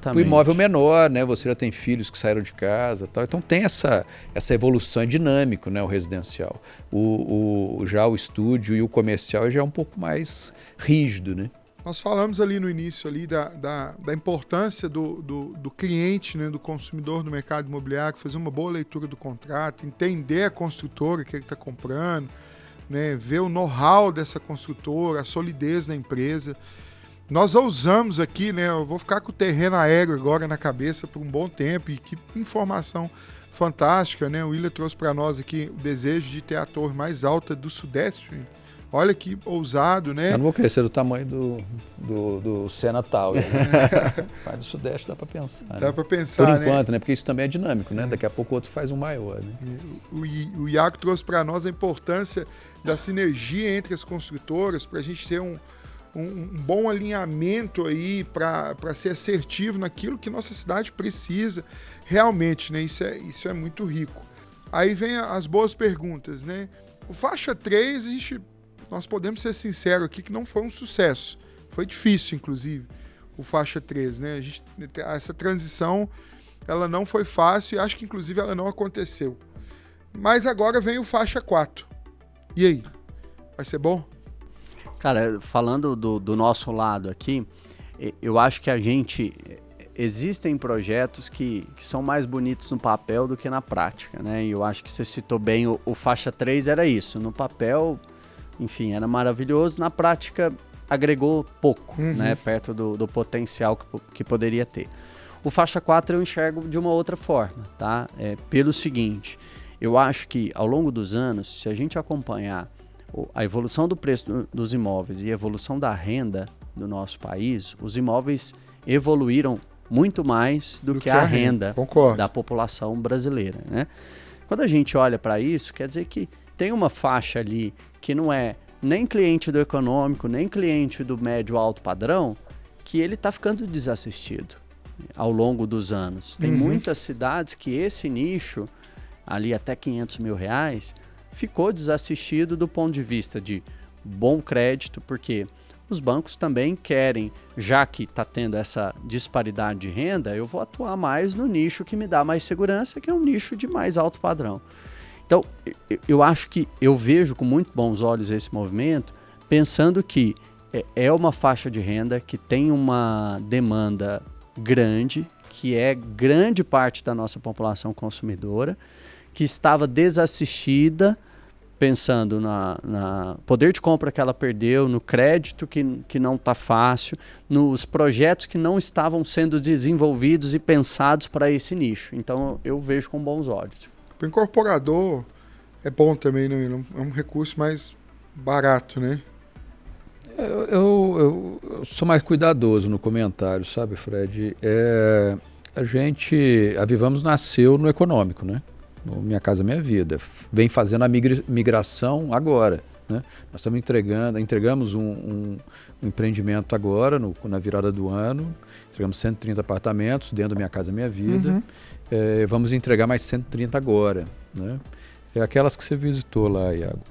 para o imóvel menor, né? Você já tem filhos que saíram de casa e tal. Então tem essa evolução, é dinâmico, né, o residencial. Já o estúdio e o comercial já é um pouco mais rígido, né? Nós falamos ali no início ali da importância do cliente, né, do consumidor no mercado imobiliário, fazer uma boa leitura do contrato, entender a construtora que ele está comprando, né, ver o know-how dessa construtora, a solidez da empresa. Nós usamos aqui, né, eu vou ficar com o terreno aéreo agora na cabeça por um bom tempo, e que informação fantástica, né? O William trouxe para nós aqui o desejo de ter a torre mais alta do Sudeste. Olha que ousado, né? Eu não vou crescer do tamanho do Sena Tower. Né? Mas do Sudeste dá para pensar. Dá para pensar, por enquanto, né? Porque isso também é dinâmico, né? Daqui a pouco o outro faz um maior. Né? O Iago trouxe para nós a importância da sinergia entre as construtoras para a gente ter um bom alinhamento aí para ser assertivo naquilo que nossa cidade precisa realmente, né? Isso é muito rico. Aí vem as boas perguntas, né? O faixa 3, nós podemos ser sinceros aqui que não foi um sucesso. Foi difícil, inclusive, o faixa 3, né? Essa transição, ela não foi fácil e acho que, inclusive, ela não aconteceu. Mas agora vem o faixa 4. E aí? Vai ser bom? Cara, falando do nosso lado aqui, eu acho que existem projetos que são mais bonitos no papel do que na prática, né? E eu acho que você citou bem, o faixa 3 era isso. No papel, enfim, era maravilhoso. Na prática, agregou pouco, né? Perto do potencial que poderia ter. O faixa 4 eu enxergo de uma outra forma, tá? Pelo seguinte, eu acho que ao longo dos anos, se a gente acompanhar a evolução do preço dos imóveis e a evolução da renda do nosso país, os imóveis evoluíram muito mais do que a renda da população brasileira, né? Quando a gente olha para isso, quer dizer que tem uma faixa ali que não é nem cliente do econômico, nem cliente do médio alto padrão, que ele está ficando desassistido ao longo dos anos. Tem muitas cidades que esse nicho, ali até R$500 mil, ficou desassistido do ponto de vista de bom crédito, porque os bancos também querem, já que está tendo essa disparidade de renda, eu vou atuar mais no nicho que me dá mais segurança, que é um nicho de mais alto padrão. Então, eu acho que eu vejo com muito bons olhos esse movimento, pensando que é uma faixa de renda que tem uma demanda grande, que é grande parte da nossa população consumidora, que estava desassistida, pensando na poder de compra que ela perdeu, no crédito que não está fácil, nos projetos que não estavam sendo desenvolvidos e pensados para esse nicho. Então, eu vejo com bons olhos. O incorporador é bom também, né? É um recurso mais barato, né? Eu sou mais cuidadoso no comentário, sabe, Fred? A Vivamos nasceu no econômico, né? No Minha Casa Minha Vida. Vem fazendo a migração agora, né? Nós entregamos um empreendimento agora, na virada do ano. Entregamos 130 apartamentos dentro do Minha Casa Minha Vida. Vamos entregar mais 130 agora, né? É aquelas que você visitou lá, Iago.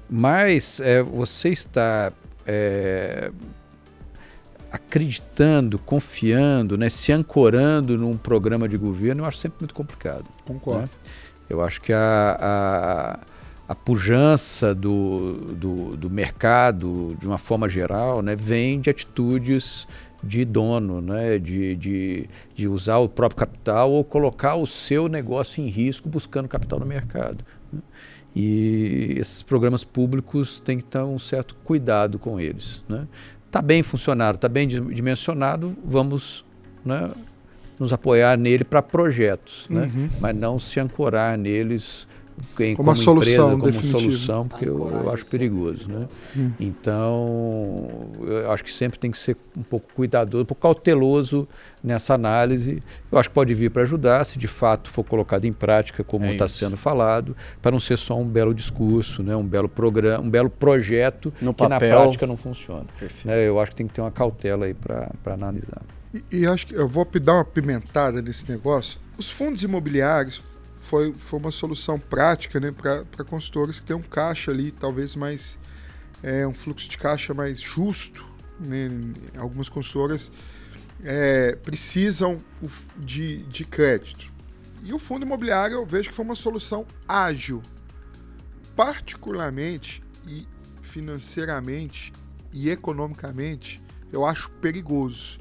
Mas você está acreditando, confiando, né, se ancorando num programa de governo, eu acho sempre muito complicado. Concordo. Né? Eu acho que a pujança do mercado, de uma forma geral, né, vem de atitudes de dono, né, de usar o próprio capital ou colocar o seu negócio em risco buscando capital no mercado. Né? E esses programas públicos têm que ter um certo cuidado com eles. Né? Está bem funcionado, está bem dimensionado, vamos, né, nos apoiar nele para projetos, né? Mas não se ancorar neles como solução, empresa, como solução, porque eu acho perigoso. Né? Então, eu acho que sempre tem que ser um pouco cuidadoso, um pouco cauteloso nessa análise. Eu acho que pode vir para ajudar, se de fato for colocado em prática, como está sendo falado, para não ser só um belo discurso, né? Um belo programa, um belo projeto no que papel, na prática não funciona. Eu acho que tem que ter uma cautela aí para analisar. E acho que eu vou dar uma pimentada nesse negócio. Os fundos imobiliários foi uma solução prática, né, para consultores que têm um caixa ali, talvez mais um fluxo de caixa mais justo. Né? Algumas consultoras precisam de crédito. E o fundo imobiliário eu vejo que foi uma solução ágil, particularmente e financeiramente e economicamente, eu acho perigoso.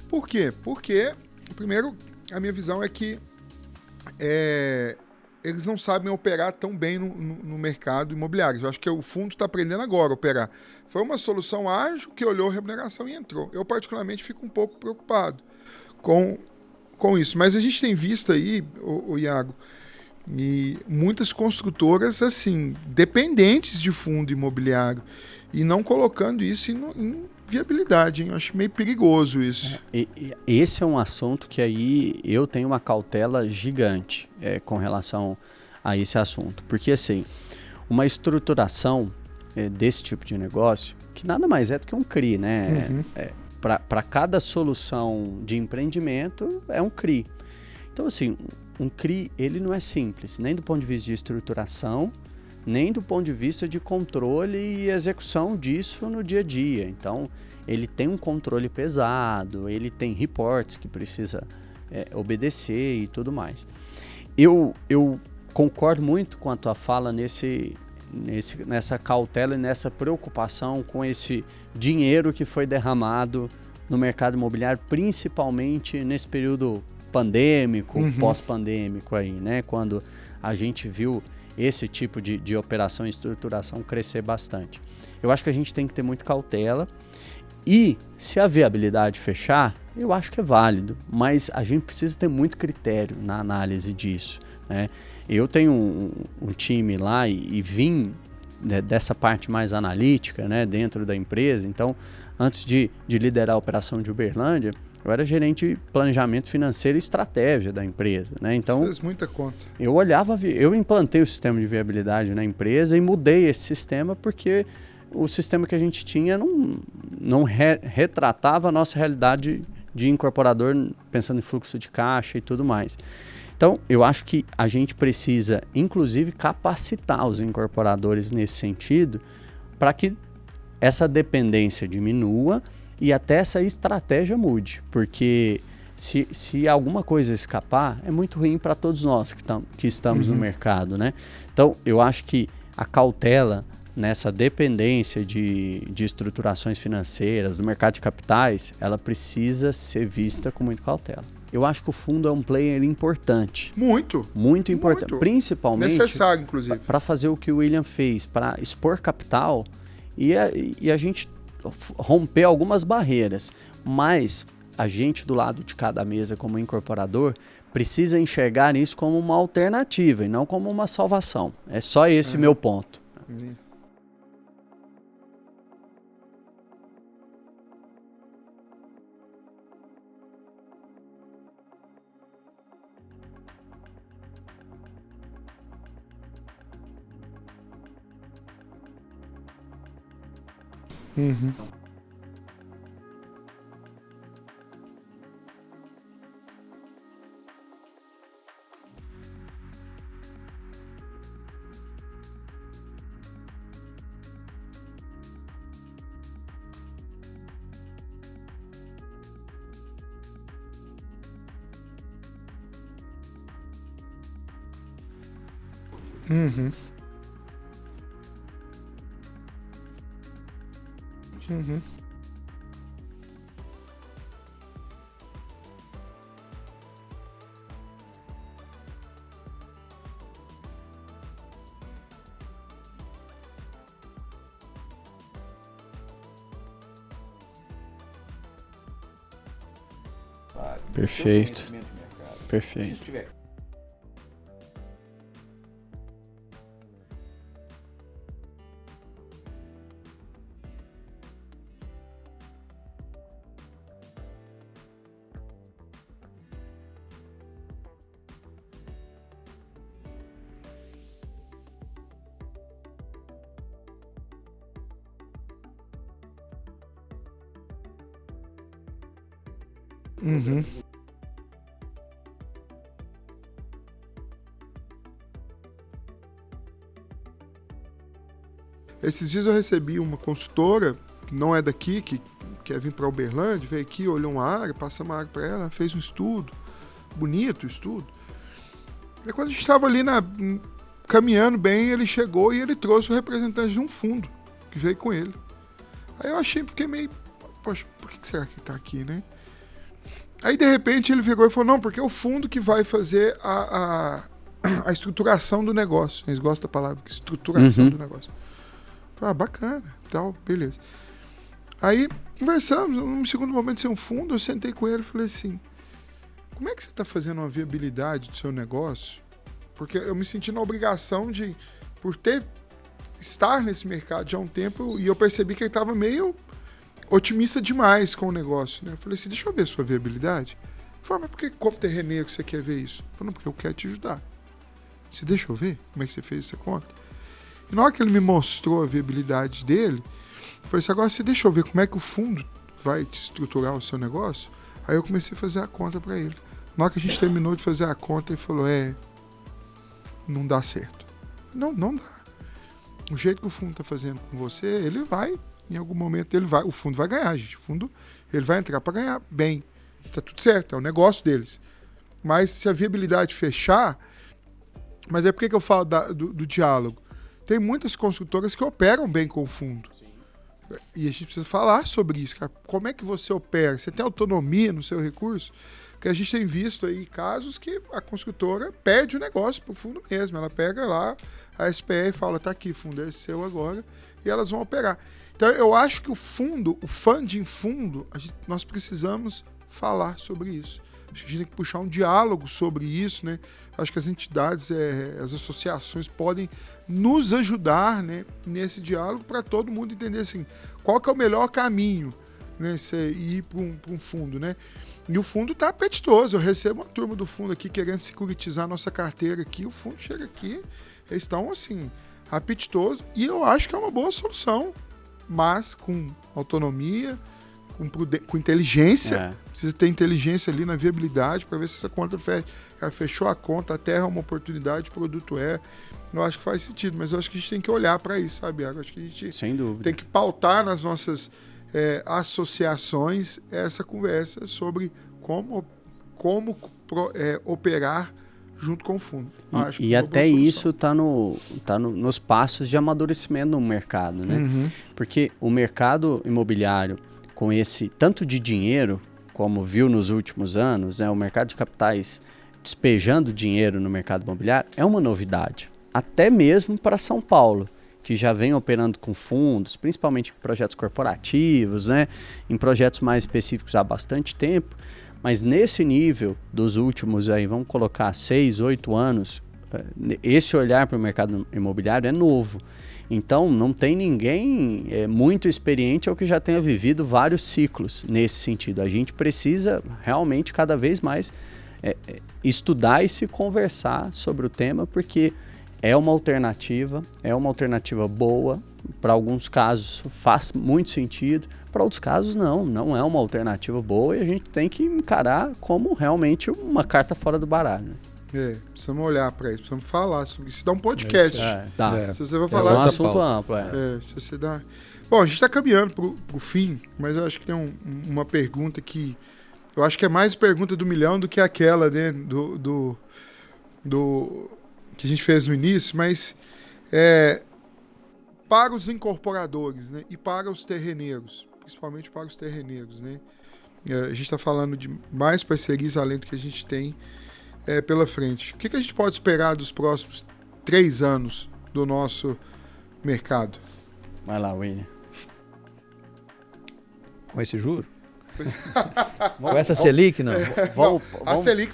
Por quê? Porque, primeiro, a minha visão é que eles não sabem operar tão bem no mercado imobiliário. Eu acho que o fundo está aprendendo agora a operar. Foi uma solução ágil que olhou a remuneração e entrou. Eu, particularmente, fico um pouco preocupado com isso. Mas a gente tem visto aí, o Iago, e muitas construtoras assim, dependentes de fundo imobiliário e não colocando isso em viabilidade, hein? Eu acho meio perigoso isso. Esse é um assunto que aí eu tenho uma cautela gigante com relação a esse assunto. Porque assim, uma estruturação desse tipo de negócio, que nada mais é do que um CRI, né? Para cada solução de empreendimento é um CRI. Então assim, um CRI ele não é simples, nem do ponto de vista de estruturação, nem do ponto de vista de controle e execução disso no dia a dia. Então, ele tem um controle pesado, ele tem reports que precisa obedecer e tudo mais. Eu concordo muito com a tua fala nessa cautela e nessa preocupação com esse dinheiro que foi derramado no mercado imobiliário, principalmente nesse período pandêmico, pós-pandêmico aí, né? Quando a gente viu esse tipo de operação e estruturação crescer bastante. Eu acho que a gente tem que ter muita cautela e se a viabilidade fechar, eu acho que é válido, mas a gente precisa ter muito critério na análise disso. Né? Eu tenho um time lá e vim dessa parte mais analítica, né, dentro da empresa, então antes de liderar a operação de Uberlândia, eu era gerente de planejamento financeiro e estratégia da empresa, né? Então, fez muita conta. Eu implantei o sistema de viabilidade na empresa e mudei esse sistema porque o sistema que a gente tinha não retratava a nossa realidade de incorporador, pensando em fluxo de caixa e tudo mais. Então, eu acho que a gente precisa, inclusive, capacitar os incorporadores nesse sentido para que essa dependência diminua e até essa estratégia mude, porque se alguma coisa escapar, é muito ruim para todos nós que estamos no mercado, né? Então, eu acho que a cautela nessa dependência de estruturações financeiras, do mercado de capitais, ela precisa ser vista com muita cautela. Eu acho que o fundo é um player importante. Muito. Muito importante. Muito. Principalmente Necessário, inclusive. para fazer o que o William fez, para expor capital e a gente romper algumas barreiras. Mas a gente do lado de cada mesa como incorporador precisa enxergar isso como uma alternativa e não como uma salvação. É só esse meu ponto. Uhum. Uhum. Uhum. Perfeito. Perfeito. Uhum. Esses dias eu recebi uma consultora, que não é daqui, que quer vir para Uberlândia, veio aqui, olhou uma área, passamos uma área para ela, fez um estudo, bonito o estudo. E quando a gente estava ali caminhando bem, ele chegou e ele trouxe o representante de um fundo, que veio com ele. Aí eu fiquei meio, poxa, por que será que ele está aqui, né? Aí, de repente, ele virou e falou, não, porque é o fundo que vai fazer a estruturação do negócio. Eles gostam da palavra estruturação do negócio. Eu falei, bacana, tal, beleza. Aí, conversamos, num segundo momento, sem um fundo, eu sentei com ele e falei assim, como é que você está fazendo uma viabilidade do seu negócio? Porque eu me senti na obrigação de, estar nesse mercado já há um tempo, e eu percebi que ele estava meio otimista demais com o negócio, né? Eu falei assim, deixa eu ver a sua viabilidade. Ele falou, mas por que conta terreneiro que você quer ver isso? Eu falei, não, porque eu quero te ajudar. Você deixa eu ver como é que você fez essa conta? E na hora que ele me mostrou a viabilidade dele, eu falei assim, agora você deixa eu ver como é que o fundo vai te estruturar o seu negócio? Aí eu comecei a fazer a conta para ele. Na hora que a gente terminou de fazer a conta, ele falou, não dá certo. Não dá. O jeito que o fundo está fazendo com você, ele vai... Em algum momento o fundo vai ganhar, gente. O fundo ele vai entrar para ganhar bem. Tá tudo certo, é o negócio deles. Mas se a viabilidade fechar... Mas é por que eu falo do diálogo? Tem muitas construtoras que operam bem com o fundo. Sim. E a gente precisa falar sobre isso. Cara. Como é que você opera? Você tem autonomia no seu recurso? Porque a gente tem visto aí casos que a construtora pede o negócio pro fundo mesmo. Ela pega lá a SPE e fala, tá aqui, fundo é seu agora. E elas vão operar. Então, eu acho que o funding fundo, nós precisamos falar sobre isso. Acho que a gente tem que puxar um diálogo sobre isso, né? Acho que as entidades, as associações podem nos ajudar, né, nesse diálogo para todo mundo entender assim, qual que é o melhor caminho, né, você ir para um fundo, né? E o fundo está apetitoso. Eu recebo uma turma do fundo aqui querendo securitizar a nossa carteira aqui. O fundo chega aqui, eles estão assim, apetitosos. E eu acho que é uma boa solução. Mas com autonomia, com inteligência. Precisa ter inteligência ali na viabilidade para ver se essa conta fechou a conta, a terra é uma oportunidade, o produto é. Eu acho que faz sentido, mas eu acho que a gente tem que olhar para isso, sabe? Eu acho que a gente sem dúvida tem que pautar nas nossas associações essa conversa sobre como operar junto com o fundo. E até isso está nos passos de amadurecimento no mercado, né? Porque o mercado imobiliário, com esse tanto de dinheiro, como viu nos últimos anos, né, o mercado de capitais despejando dinheiro no mercado imobiliário, é uma novidade. Até mesmo para São Paulo, que já vem operando com fundos, principalmente em projetos corporativos, né, em projetos mais específicos há bastante tempo. Mas nesse nível dos últimos, aí, vamos colocar 6, 8 anos, esse olhar para o mercado imobiliário é novo. Então, não tem ninguém muito experiente ou que já tenha vivido vários ciclos nesse sentido. A gente precisa realmente cada vez mais estudar e se conversar sobre o tema, porque é uma alternativa boa. Para alguns casos faz muito sentido, para outros casos não é uma alternativa boa e a gente tem que encarar como realmente uma carta fora do baralho. Precisamos olhar para isso, precisamos falar sobre isso. Dá um podcast. Se você vai falar... É um assunto amplo. Se você dá... Bom, a gente está caminhando para o fim, mas eu acho que tem uma pergunta que... Eu acho que é mais pergunta do milhão do que aquela, né, do que a gente fez no início, mas para os incorporadores, né, e para os terreneiros, principalmente para os terreneiros, né? A gente está falando de mais parcerias além do que a gente tem pela frente. O que a gente pode esperar dos próximos 3 anos do nosso mercado? Vai lá, William. Com esse juro? Com essa Selic, não? A Selic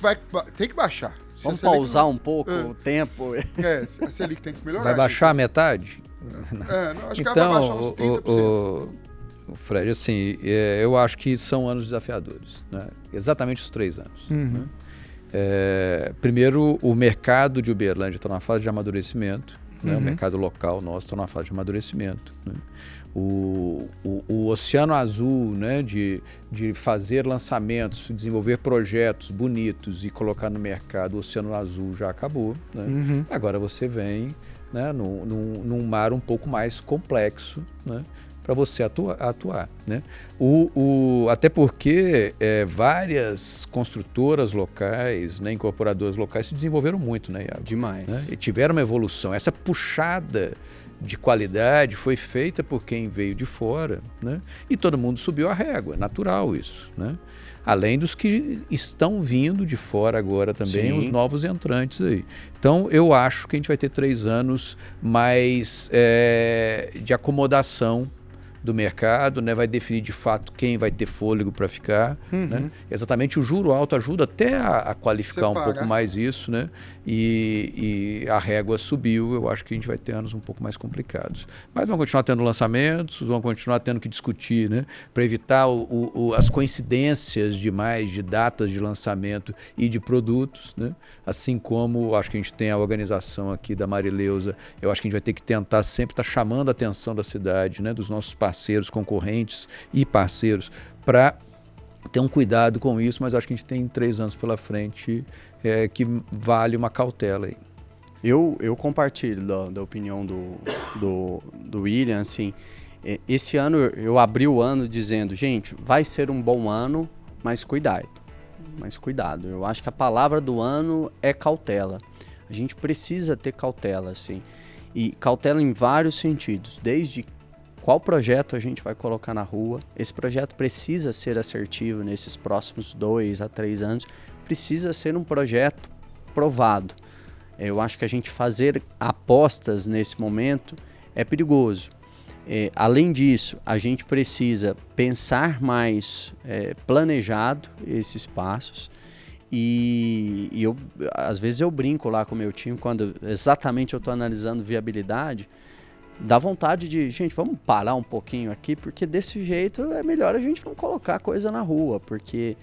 tem que baixar. Vamos pausar um pouco o tempo. A Selic tem que melhorar. Vai baixar a metade? Não, acho que ela vai baixar uns 30%. Fred, assim, eu acho que são anos desafiadores, né? Exatamente os 3 anos. Né? Primeiro, o mercado de Uberlândia está numa fase de amadurecimento, né? O mercado local nosso está numa fase de amadurecimento, né? O Oceano Azul, né? de fazer lançamentos, desenvolver projetos bonitos e colocar no mercado, o Oceano Azul já acabou, né? Agora você vem, né? num mar um pouco mais complexo, né? Para você atuar, né? Até porque várias construtoras locais, né, incorporadoras locais se desenvolveram muito, né, Iago? Demais. Né? E tiveram uma evolução. Essa puxada de qualidade foi feita por quem veio de fora, né? E todo mundo subiu a régua, natural isso, né? Além dos que estão vindo de fora agora também, os novos entrantes aí. Então, eu acho que a gente vai ter 3 anos mais de acomodação do mercado, né? Vai definir de fato quem vai ter fôlego para ficar. Né? Exatamente, o juro alto ajuda até a qualificar um pouco mais isso, né? E a régua subiu, eu acho que a gente vai ter anos um pouco mais complicados. Mas vamos continuar tendo lançamentos, vamos continuar tendo que discutir, né? Para evitar as coincidências demais de datas de lançamento e de produtos, né? Assim como acho que a gente tem a organização aqui da Marileusa, eu acho que a gente vai ter que tentar sempre estar chamando a atenção da cidade, né? Dos nossos parceiros, concorrentes e parceiros, para ter um cuidado com isso, mas acho que a gente tem 3 anos pela frente que vale uma cautela aí. Eu compartilho da opinião do William, assim, esse ano eu abri o ano dizendo, gente, vai ser um bom ano, mas cuidado. Eu acho que a palavra do ano é cautela. A gente precisa ter cautela, assim, e cautela em vários sentidos, desde qual projeto a gente vai colocar na rua. Esse projeto precisa ser assertivo nesses próximos 2 a 3 anos, precisa ser um projeto provado. Eu acho que a gente fazer apostas nesse momento é perigoso. Além disso, a gente precisa pensar mais planejado esses passos. E às vezes eu brinco lá com o meu time, quando exatamente eu estou analisando viabilidade, dá vontade de, gente, vamos parar um pouquinho aqui, porque desse jeito é melhor a gente não colocar coisa na rua, porque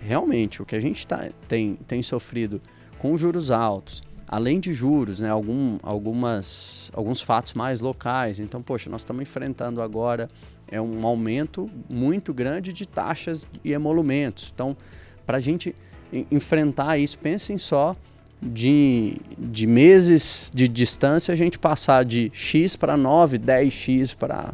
realmente o que a gente tem sofrido com juros altos, além de juros, né, alguns fatos mais locais. Então, poxa, nós estamos enfrentando agora um aumento muito grande de taxas e emolumentos. Então, para a gente enfrentar isso, pensem só de meses de distância, a gente passar de X para 9, 10X para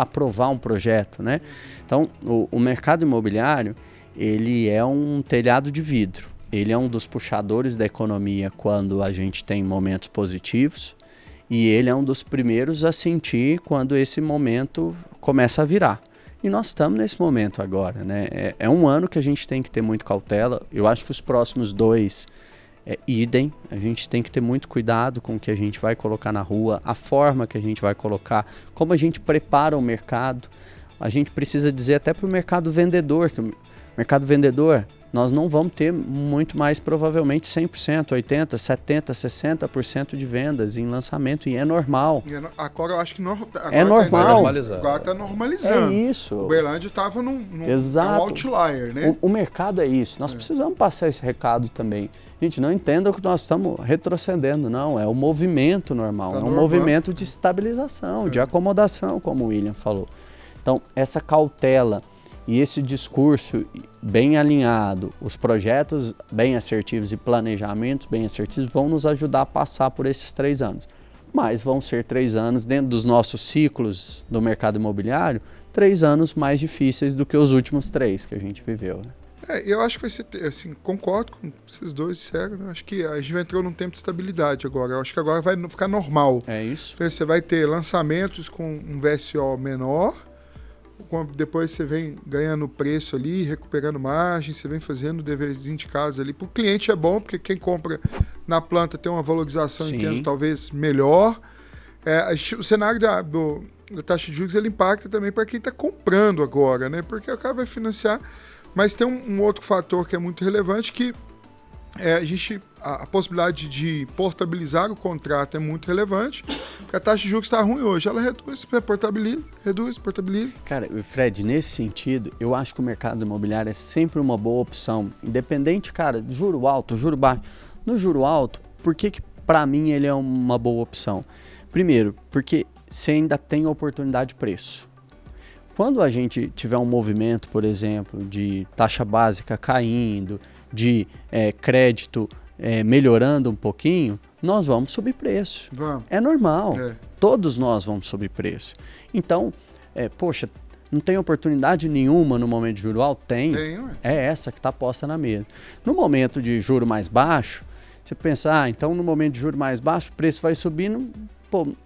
aprovar um projeto, né? Então, o mercado imobiliário, ele é um telhado de vidro. ele é um dos puxadores da economia quando a gente tem momentos positivos, e ele é um dos primeiros a sentir quando esse momento começa a virar. E nós estamos nesse momento agora, né? É um ano que a gente tem que ter muito cautela. Eu acho que os próximos 2 idem. A gente tem que ter muito cuidado com o que a gente vai colocar na rua, a forma que a gente vai colocar, como a gente prepara o mercado. A gente precisa dizer até para o mercado vendedor, que o mercado vendedor, nós não vamos ter muito mais, provavelmente 100%, 80%, 70%, 60% de vendas em lançamento, e é normal. Agora eu acho que é normal. Agora está normalizando. É isso. O Uberlândia estava num outlier, né? O mercado é isso. Nós precisamos passar esse recado também. Gente, não entenda que nós estamos retrocedendo, não. É o movimento normal. É um movimento de estabilização, de acomodação, como o William falou. Então, essa cautela e esse discurso bem alinhado, os projetos bem assertivos e planejamentos bem assertivos vão nos ajudar a passar por esses 3 anos. Mas vão ser 3 anos, dentro dos nossos ciclos do mercado imobiliário, 3 anos mais difíceis do que os últimos 3 que a gente viveu, né? Eu acho que vai ser, assim, concordo com vocês dois, sério, né? Acho que a gente entrou num tempo de estabilidade agora. Eu acho que agora vai ficar normal. É isso. Você vai ter lançamentos com um VSO menor, depois você vem ganhando preço ali, recuperando margem, você vem fazendo o deverzinho de casa ali. Para o cliente é bom, porque quem compra na planta tem uma valorização, entendo, talvez melhor. O cenário da taxa de juros ele impacta também para quem está comprando agora, né? Porque o cara vai financiar. Mas tem um outro fator que é muito relevante, que a possibilidade de portabilizar o contrato é muito relevante, porque a taxa de juros está ruim hoje, ela reduz, portabiliza. Cara, Fred, nesse sentido, eu acho que o mercado imobiliário é sempre uma boa opção, independente, cara, de juro alto, juro baixo. No juro alto, por que para mim ele é uma boa opção? Primeiro, porque você ainda tem oportunidade de preço. Quando a gente tiver um movimento, por exemplo, de taxa básica caindo, de crédito melhorando um pouquinho, nós vamos subir preço. Vamos. É normal. Todos nós vamos subir preço. Então, não tem oportunidade nenhuma no momento de juro alto? Tem. É essa que está posta na mesa. No momento de juro mais baixo, você pensa, então no momento de juro mais baixo, o preço vai subindo.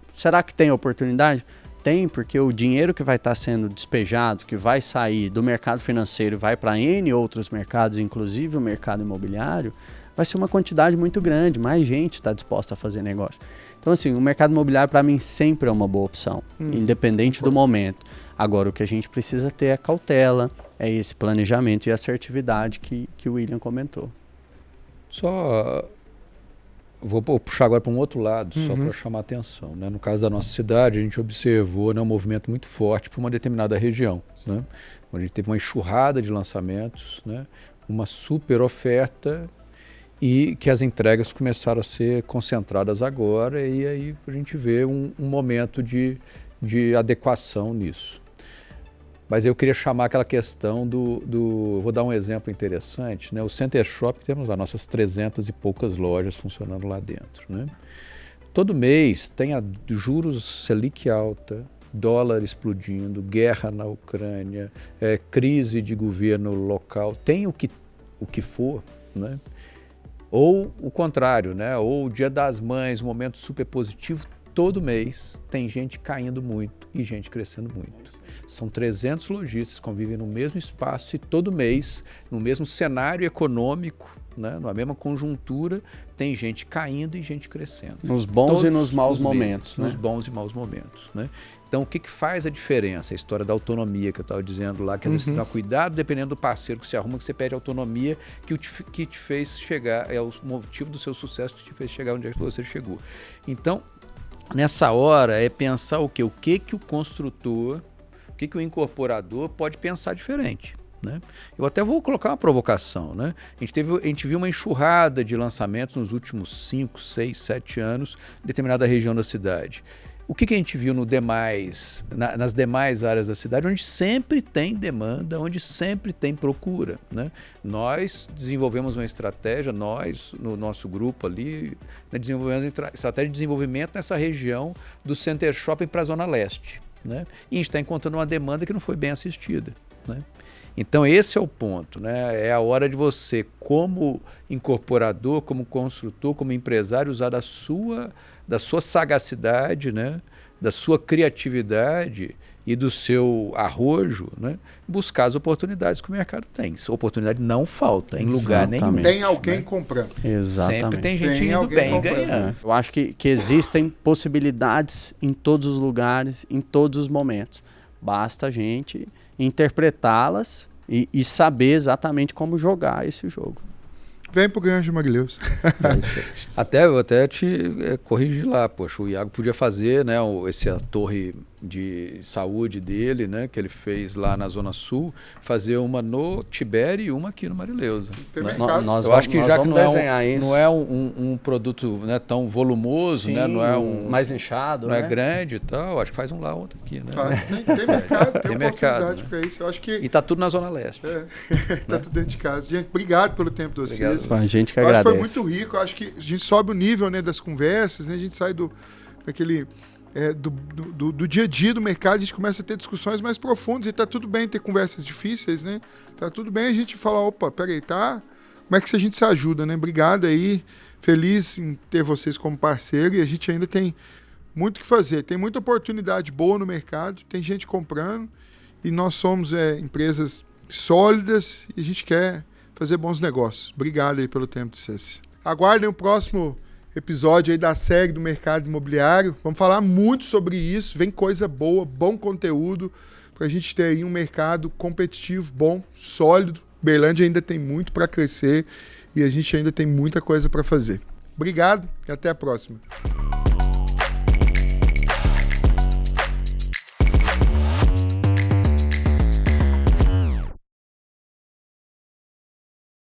Será que tem oportunidade? Tem, porque o dinheiro que vai estar sendo despejado, que vai sair do mercado financeiro e vai para N outros mercados, inclusive o mercado imobiliário, vai ser uma quantidade muito grande, mais gente está disposta a fazer negócio. Então, assim, o mercado imobiliário para mim sempre é uma boa opção, independente do momento. Agora, o que a gente precisa ter é cautela, é esse planejamento e assertividade que o William comentou. Vou puxar agora para um outro lado, só para chamar a atenção, né? No caso da nossa cidade, a gente observou, né, um movimento muito forte para uma determinada região, né? Onde a gente teve uma enxurrada de lançamentos, né? Uma super oferta, e que as entregas começaram a ser concentradas agora, e aí a gente vê um momento de adequação nisso. Mas eu queria chamar aquela questão vou dar um exemplo interessante, né? O Center Shop, temos as nossas 300 e poucas lojas funcionando lá dentro, né? Todo mês tem juros Selic alta, dólar explodindo, guerra na Ucrânia, crise de governo local, tem o que for, né? Ou o contrário, né? Ou o Dia das Mães, um momento super positivo, todo mês tem gente caindo muito e gente crescendo muito. São 300 lojistas que convivem no mesmo espaço e todo mês, no mesmo cenário econômico, né, na mesma conjuntura, tem gente caindo e gente crescendo. Nos bons e nos maus momentos. Nos bons e maus momentos, né? Então, o que faz a diferença? A história da autonomia que eu estava dizendo lá, que você tem cuidado dependendo do parceiro que você arruma, que você pede autonomia, que te fez chegar, é o motivo do seu sucesso que te fez chegar onde é que você chegou. Então, nessa hora é pensar o quê? O que o construtor, o que o incorporador pode pensar diferente, né? Eu até vou colocar uma provocação, né? A gente viu uma enxurrada de lançamentos nos últimos 5, 6, 7 anos em determinada região da cidade. O que a gente viu nas demais áreas da cidade, onde sempre tem demanda, onde sempre tem procura, né? Nós desenvolvemos uma estratégia, no nosso grupo ali, né, desenvolvemos uma estratégia de desenvolvimento nessa região do Center Shopping para a Zona Leste, né? E a gente está encontrando uma demanda que não foi bem assistida, né? Então esse é o ponto, né? É a hora de você, como incorporador, como construtor, como empresário, usar da sua sagacidade, né? Da sua criatividade e do seu arrojo, né? Buscar as oportunidades que o mercado tem. Oportunidade não falta em lugar nenhum. Tem alguém comprando. Exatamente. Sempre tem gente indo bem e ganhando. Eu acho que existem possibilidades em todos os lugares, em todos os momentos. Basta a gente interpretá-las e saber exatamente como jogar esse jogo. Vem pro Grande Marilheus. Eu até te corrigi lá, poxa, o Iago podia fazer, né, a torre de saúde dele, né, que ele fez lá na Zona Sul, fazer uma no Tibério e uma aqui no Marileusa. Né? Eu acho que já que não é um produto, né, tão volumoso, sim, né, não é mais nichado, não né? é grande e tal, acho que faz um lá, outro aqui, né? Tem mercado, tem mercado, né? Para isso. Eu acho que e tá tudo na Zona Leste. Tá tudo dentro de casa. Gente, obrigado pelo tempo de vocês. A gente que eu agradece. Acho que foi muito rico. Eu acho que a gente sobe o nível, né, das conversas, né? A gente sai daquele do dia a dia do mercado, a gente começa a ter discussões mais profundas e tá tudo bem ter conversas difíceis, né? Tá tudo bem a gente falar, opa, peraí, tá? Como é que a gente se ajuda, né? Obrigado aí, feliz em ter vocês como parceiro e a gente ainda tem muito o que fazer. Tem muita oportunidade boa no mercado, tem gente comprando e nós somos empresas sólidas e a gente quer fazer bons negócios. Obrigado aí pelo tempo de vocês. Aguardem o próximo episódio aí da série do mercado imobiliário. Vamos falar muito sobre isso. Vem coisa boa, bom conteúdo para a gente ter aí um mercado competitivo, bom, sólido. Berlândia ainda tem muito para crescer e a gente ainda tem muita coisa para fazer. Obrigado e até a próxima.